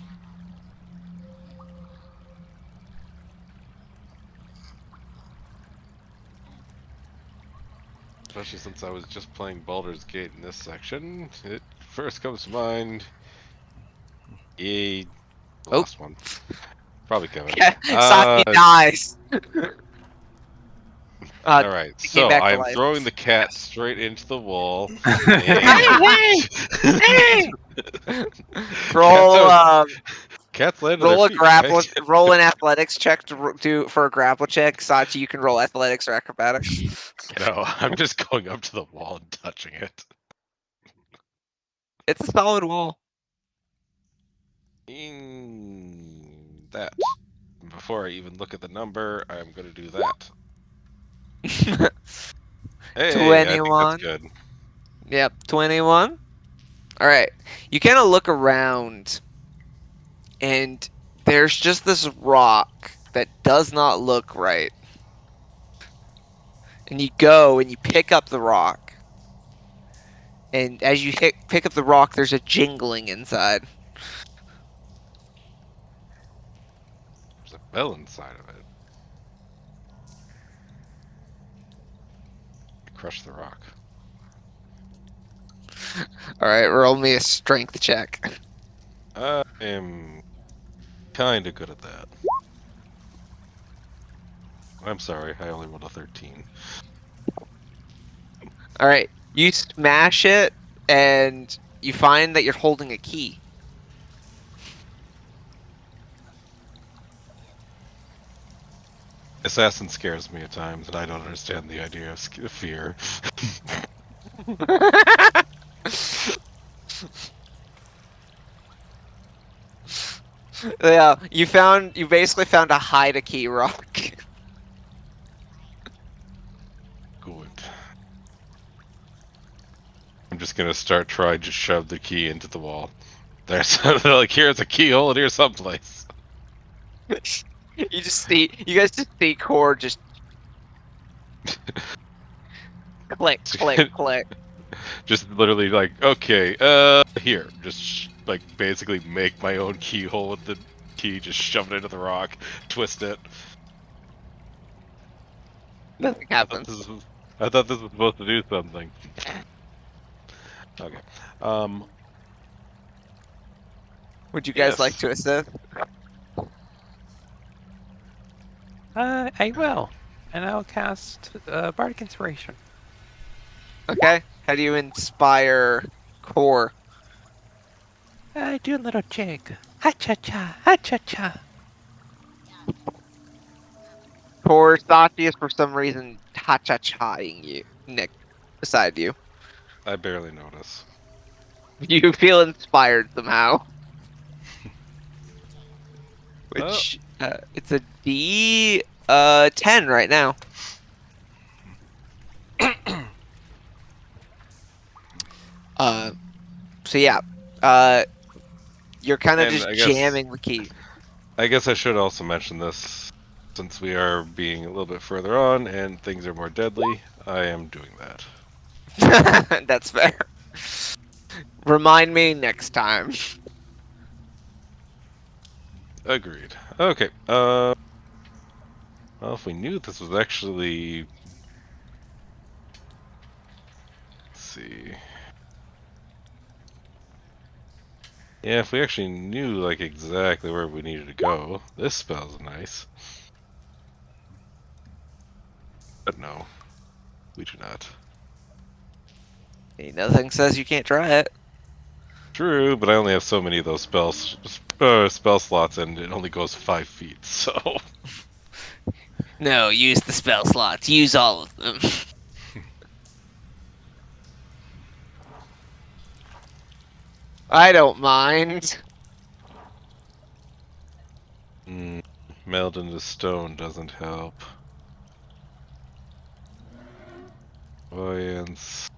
Especially since I was just playing Baldur's Gate in this section, it first comes to mind. The Oh. last one. Probably Kevin. Saki dies. Alright, he came so back to I am life. throwing the cat straight into the wall. Roll. Cats land on Roll their a feet, grapple. right? Roll an athletics check for a grapple check. Sachi, you can roll athletics or acrobatics. I'm just going up to the wall and touching it. It's a solid wall. That. Before I even look at the number, I'm going to do that. Hey, I think 21. that's good. Yep, 21. All right. You kind of look around, and there's just this rock that does not look right. And you go and you pick up the rock. And as you pick up the rock, there's a jingling inside. There's a bell inside of it. Crush the rock. All right, roll me a strength check. I am kind of good at that. I'm sorry, I only rolled a 13. All right, you smash it, and you find that you're holding a key. Assassin scares me at times, and I don't understand the idea of fear. Yeah, you basically found a hide a key rock. Good. I'm just gonna start trying to shove the key into the wall. There's like, here's a keyhole, and here's someplace. You guys just see Cord just click, click, click. Just literally like, okay, here, just like basically make my own keyhole with the key, just shove it into the rock, twist it. Nothing happens. I thought this was supposed to do something. Okay. Would you guys Yes. like to assist? I will. And I'll cast Bardic Inspiration. Okay. How do you inspire Core? Do a little jig. Ha-cha-cha, ha-cha-cha. Core, Sachi is for some reason ha-cha-chaing you, Nick, beside you. I barely notice. You feel inspired somehow. Which, it's a D10 right now. So yeah, You're kind of And just I guess- jamming the key. I guess I should also mention this, since we are being a little bit further on and things are more deadly. I am doing that. That's fair. Remind me next time. Agreed. Okay. Well, if we knew this was actually, let's see. Yeah, if we actually knew like exactly where we needed to go, this spell's nice. But no, we do not. Ain't nothing says you can't try it. True, but I only have so many of those spell slots, and it only goes 5 feet. So No, use the spell slots. Use all of them. I don't mind. meld into stone doesn't help. Voyance.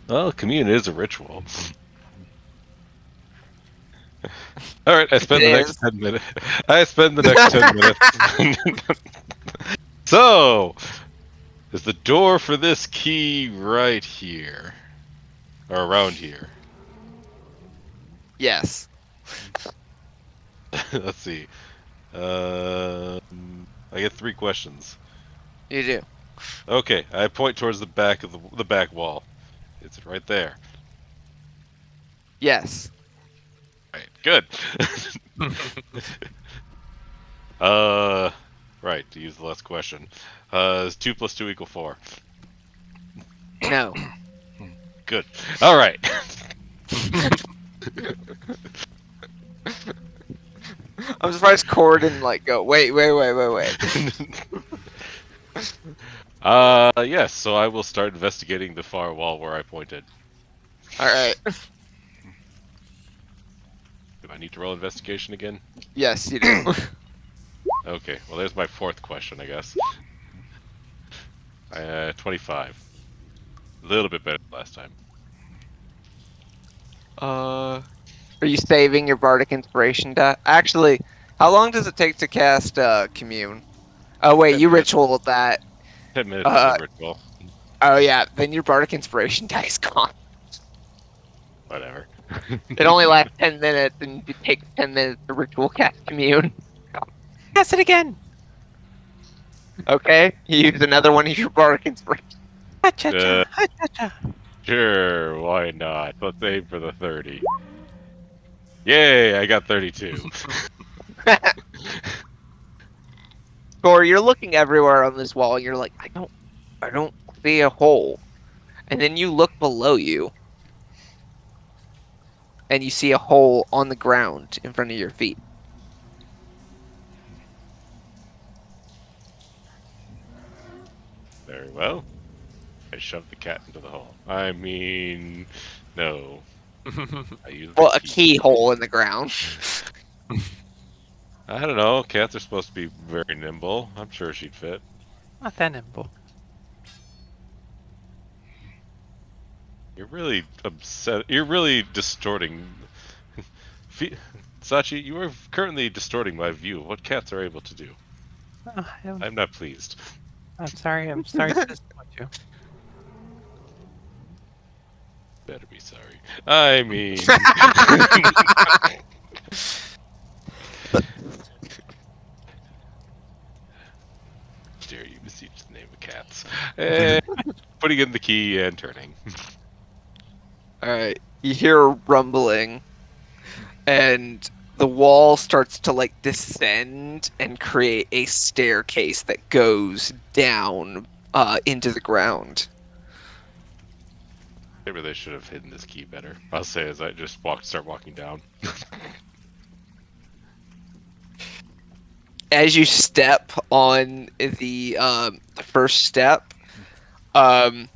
Well, commune is a ritual. All right, I spend the next 10 minutes. I spend the next 10 minutes. So, is the door for this key right here, or around here? Yes. Let's see. I get 3 questions. You do. Okay, I point towards the back of the back wall. Is it right there? Yes. Right, good. Right, to use the last question. Is 2 + 2 = 4? No. Good. All right. I'm surprised Cord didn't like go. Wait. Yes. So I will start investigating the far wall where I pointed. All right. Do I need to roll investigation again? Yes, you do. Okay. Well, there's my 4th question, I guess. 25. A little bit better than last time. Are you saving your bardic inspiration die? Actually, how long does it take to cast commune? Oh wait, 10 you minutes. ritualed that. 10 minutes is a ritual. Oh yeah, then your bardic inspiration die is gone. Whatever. It only lasts 10 minutes, and it takes 10 minutes to ritual cast commune. Cast it again. Okay, you use another one of your bardic inspiration. Ha-cha-cha, ha-cha-cha. Sure, why not? Let's aim for the 30. Yay, I got 32. Or you're looking everywhere on this wall, and you're like, I don't see a hole. And then you look below you, and you see a hole on the ground in front of your feet. Very well. I shoved the cat into the hole. I mean, no. I use Well, a keyhole in the ground. I don't know. Cats are supposed to be very nimble. I'm sure she'd fit. Not that nimble. You're really upset. You're really distorting. Sachi, you are currently distorting my view of what cats are able to do. Oh, I'm not pleased. I'm sorry to disappoint you. Better be sorry. I mean... Dare you beseech the name of cats. And putting in the key and turning. Alright, you hear a rumbling, and the wall starts to like descend and create a staircase that goes down into the ground. Maybe they should have hidden this key better. I'll say as I just start walking down. As you step on the first step, I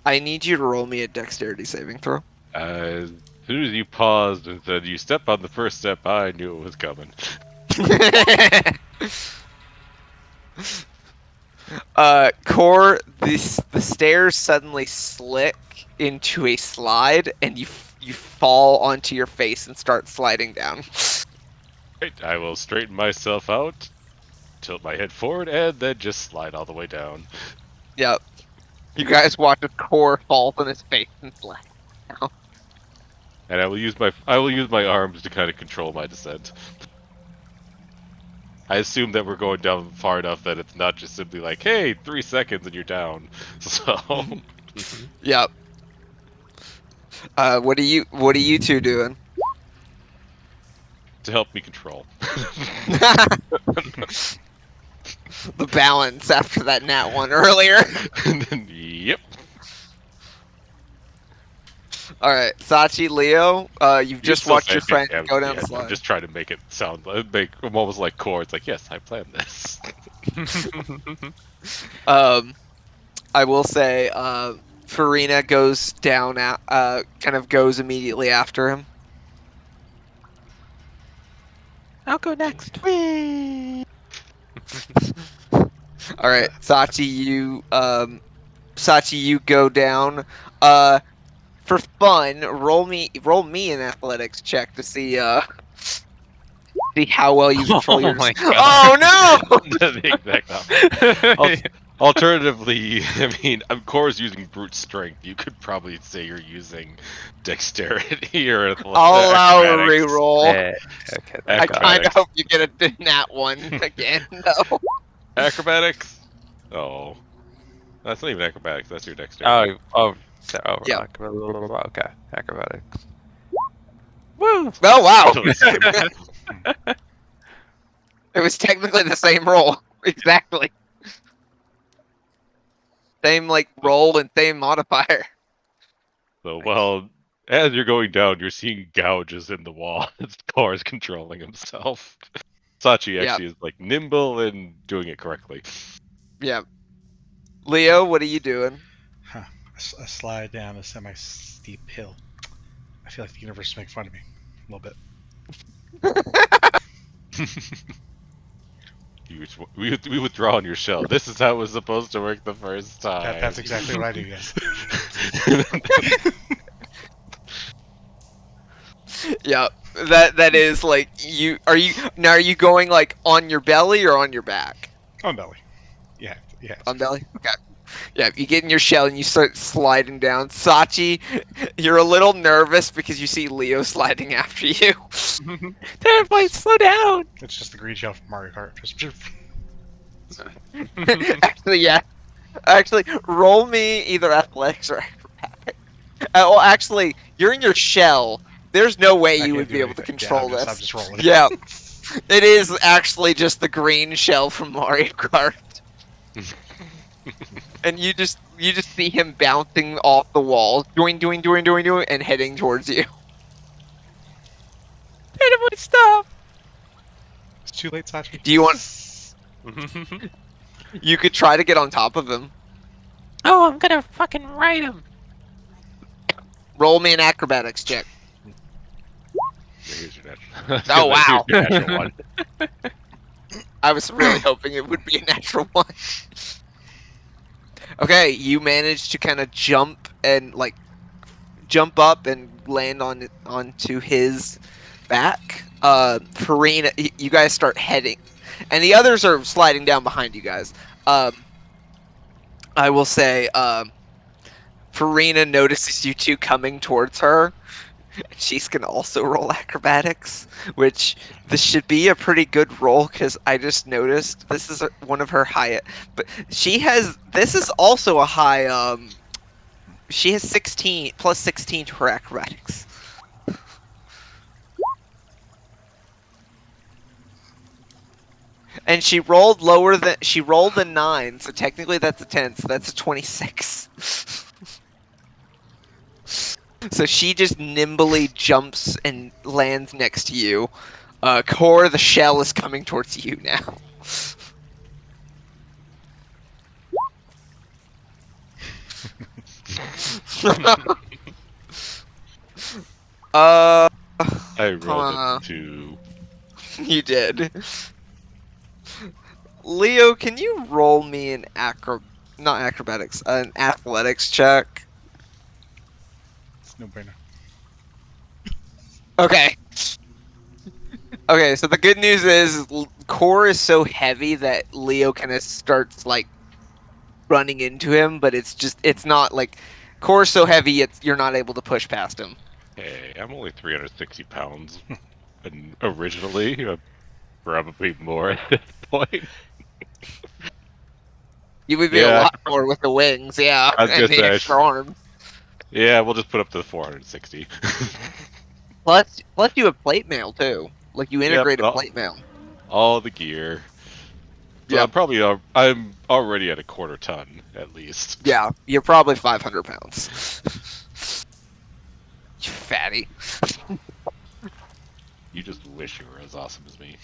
need you to roll me a dexterity saving throw. soon as you paused and said, "You step on the first step," I knew it was coming. Core, the stairs suddenly slick into a slide, and you fall onto your face and start sliding down. Right, I will straighten myself out, tilt my head forward, and then just slide all the way down. Yep. You guys watch as Core falls on his face and slide. And I will use my arms to kind of control my descent. I assume that we're going down far enough that it's not just simply like, "Hey, 3 seconds and you're down." So Yep. What are you two doing? to help me control. The balance after that nat one earlier. And then, yep. Alright, Sachi, Leo, you've just still watched your saying, friend go down the I'm slide. just trying to make it sound I'm almost like Core. It's like, yes, I planned this. I will say, Farina goes down, kind of goes immediately after him. I'll go next. Alright, Sachi, you go down. For fun, roll me an athletics check to see how well you control your. my God. Oh no! The exact opposite. Alternatively, I mean, Core's using brute strength. You could probably say you're using dexterity or I'll allow a acrobatics. reroll. Yeah, okay. I kind of hope you get a nat one again, though. Acrobatics? Oh. That's not even acrobatics, that's your dexterity. Yeah. Okay, acrobatics. Woo! Oh wow! It was technically the same roll. Exactly. Same like roll and same modifier. So, well, as you're going down, you're seeing gouges in the wall. Core's controlling himself. Sachi actually is like nimble and doing it correctly. Yeah. Leo, what are you doing? Huh. I slide down a semi-steep hill. I feel like the universe is making fun of me a little bit. We withdraw on your shell. This is how it was supposed to work the first time. That's exactly what I do, yes. Yeah. That is like are you going like on your belly or on your back? On belly. Yeah. On belly? Okay. Yeah, you get in your shell and you start sliding down. Sachi, you're a little nervous because you see Leo sliding after you. Everybody, slow down! It's just the green shell from Mario Kart. Just Actually, yeah. Actually, roll me either athletics or acrobatics. Well, actually, you're in your shell. There's no way I you can't would do be able to anything. control Yeah, this. I'm just rolling. Yeah. It is actually just the green shell from Mario Kart. And you just see him bouncing off the wall, doing, and heading towards you. Everybody, stop! It's too late, Sachi. Do you want? You could try to get on top of him. Oh, I'm gonna fucking ride him! Roll me an acrobatics check. Here's your natural. Oh, wow. Here's your natural one. I was really hoping it would be a natural one. Okay, you managed to kind of jump up and land onto his back. Farina, you guys start heading, and the others are sliding down behind you guys. I will say, Farina notices you two coming towards her. She's gonna also roll acrobatics, which this should be a pretty good roll because I just noticed this is one of her high. But this is also a high. She has 16 plus 16 to her acrobatics. And she rolled a 9, so technically that's a 10, so that's a 26. So she just nimbly jumps and lands next to you. Core, the shell is coming towards you now. Uh, I rolled huh, a 2. you did. Leo, can you roll me an not acrobatics, an athletics check? It's no brainer. Okay. Okay, so the good news is core is so heavy that Leo kind of starts like running into him, but it's not like core is so heavy you're not able to push past him. Hey, I'm only 360 pounds. And originally, probably more at this point. You would be a Yeah, lot more with the wings, yeah, I was and gonna the say, extra arm. yeah, we'll just put up to 460. Plus you have plate mail too. Like you Yep, integrated plate mail. all the gear. So Yep. I'm already at a quarter ton at least. Yeah, you're probably 500 pounds. You fatty. You just wish you were as awesome as me.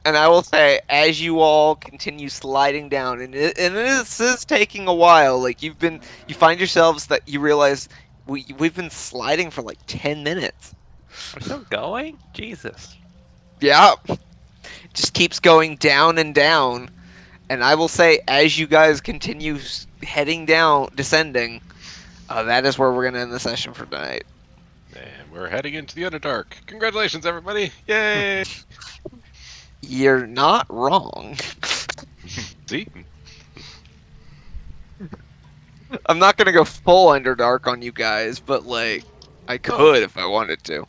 And I will say, as you all continue sliding down, and this is taking a while. Like you find yourselves that you realize we've been sliding for like 10 minutes. We're still going? Jesus. Yeah, just keeps going down and down. And I will say, as you guys continue heading down, descending, that is where we're gonna end the session for tonight. And we're heading into the Underdark. Congratulations, everybody! Yay! You're not wrong. See? I'm not gonna go full Underdark on you guys, but like I could if I wanted to.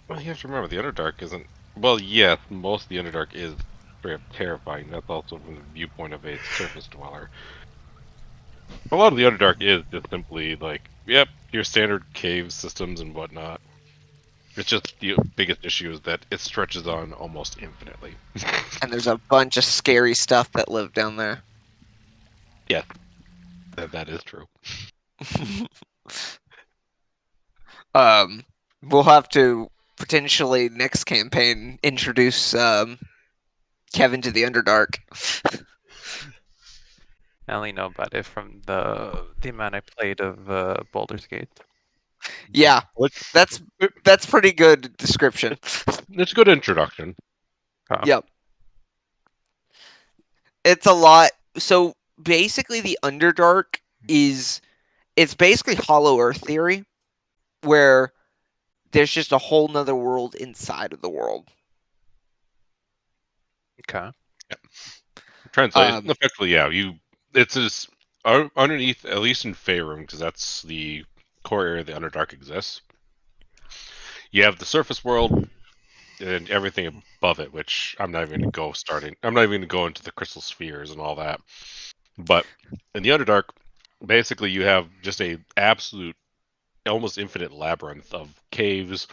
Well, you have to remember, the Underdark isn't... Well, yes, most of the Underdark is straight up terrifying. That's also from the viewpoint of a surface dweller. A lot of the Underdark is just simply like, yep, your standard cave systems and whatnot. It's just the biggest issue is that it stretches on almost infinitely. And there's a bunch of scary stuff that live down there. Yeah, that is true. We'll have to potentially next campaign introduce Kevin to the Underdark. I only know about it from the amount I played of Baldur's Gate. Yeah, that's pretty good description. It's a good introduction. Oh, Yep. It's a lot. So basically, the Underdark it's basically Hollow Earth theory, where there's just a whole nother world inside of the world. okay. Translate effectively, yeah. It's just underneath, at least in Faerun, because that's the core area the Underdark exists. You have the surface world and everything above it, which I'm not even going to go starting. I'm not even going to go into the crystal spheres and all that. But in the Underdark, basically, you have just a absolute, almost infinite labyrinth of caves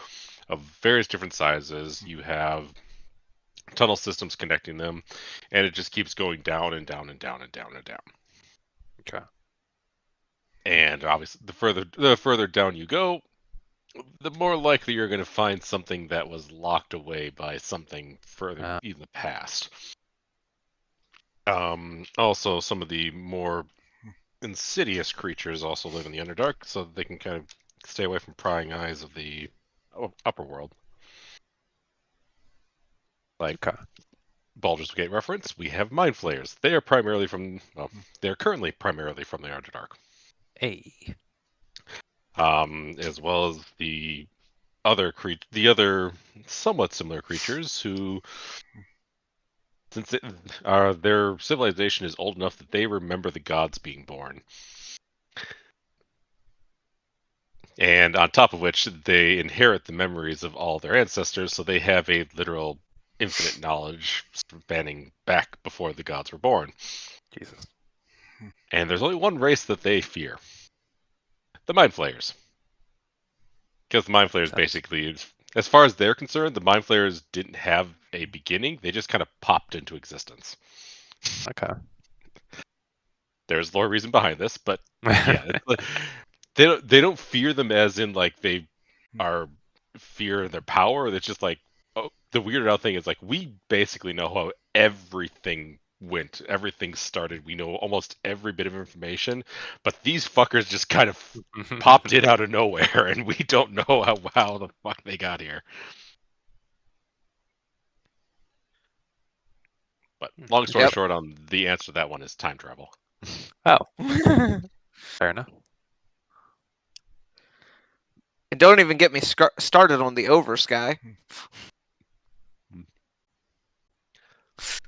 of various different sizes. You have tunnel systems connecting them, and it just keeps going down and down and down and down and down. Okay. And obviously, the further down you go, the more likely you're going to find something that was locked away by something further in the past. Also, some of the more insidious creatures also live in the Underdark, so they can kind of stay away from prying eyes of the upper world. Like Baldur's Gate reference, we have Mind Flayers. They are primarily from, well, they're currently primarily from the Underdark. Hey. As well as the other somewhat similar creatures who, since their civilization is old enough that they remember the gods being born. And on top of which, they inherit the memories of all their ancestors, so they have a literal infinite knowledge spanning back before the gods were born. Jesus. And there's only one race that they fear. The Mind Flayers. Because the Mind Flayers basically, as far as they're concerned, the Mind Flayers didn't have a beginning. They just kind of popped into existence. Okay. There's lore reason behind this, but yeah, they don't fear them as in like they are fear their power. It's just like, oh, the weirded out thing is like we basically know how everything went, everything started. We know almost every bit of information, but these fuckers just kind of popped in out of nowhere, and we don't know how the fuck they got here. But long story Yep. short, on the answer to that one is time travel. Oh, fair enough. And don't even get me started on the over sky.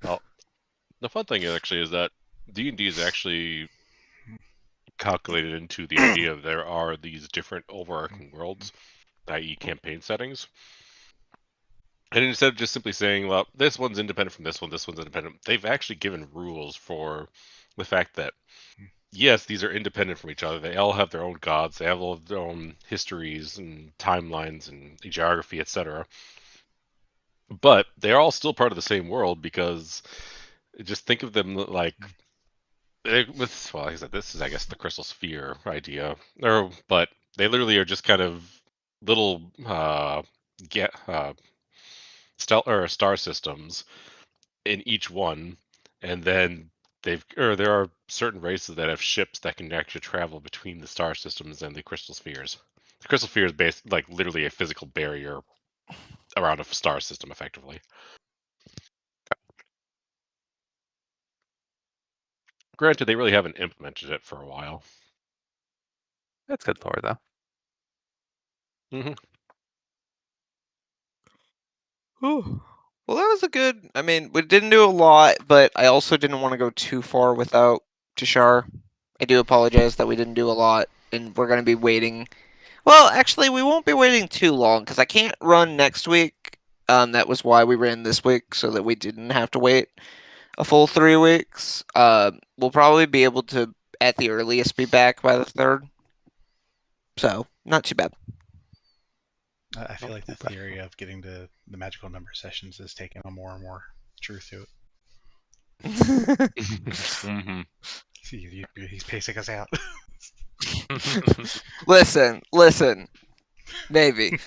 Well, the fun thing actually is that D&D is actually calculated into the idea of there are these different overarching worlds, i.e. campaign settings. And instead of just simply saying, well, this one's independent from this one's independent, they've actually given rules for the fact that, yes, these are independent from each other. They all have their own gods. They have all of their own histories and timelines and geography, etc. But they're all still part of the same world because just think of them like with, well, like I said, this is, I guess, the crystal sphere idea, but they literally are just kind of little star systems in each one, and then there are certain races that have ships that can actually travel between the star systems and the crystal spheres. The crystal sphere is based like literally a physical barrier around a star system, effectively. Granted, they really haven't implemented it for a while. That's good lore, though. Mm-hmm. Well, that was a good. I mean, we didn't do a lot, but I also didn't want to go too far without Tashar. I do apologize that we didn't do a lot, and we're going to be waiting. Well, actually, we won't be waiting too long because I can't run next week. That was why we ran this week, so that we didn't have to wait a full 3 weeks. We'll probably be able to, at the earliest, be back by the 3rd. So, not too bad. I feel like the theory of getting to the magical number sessions is taking on more and more truth to it. Mm-hmm. See, he's pacing us out. Listen, maybe.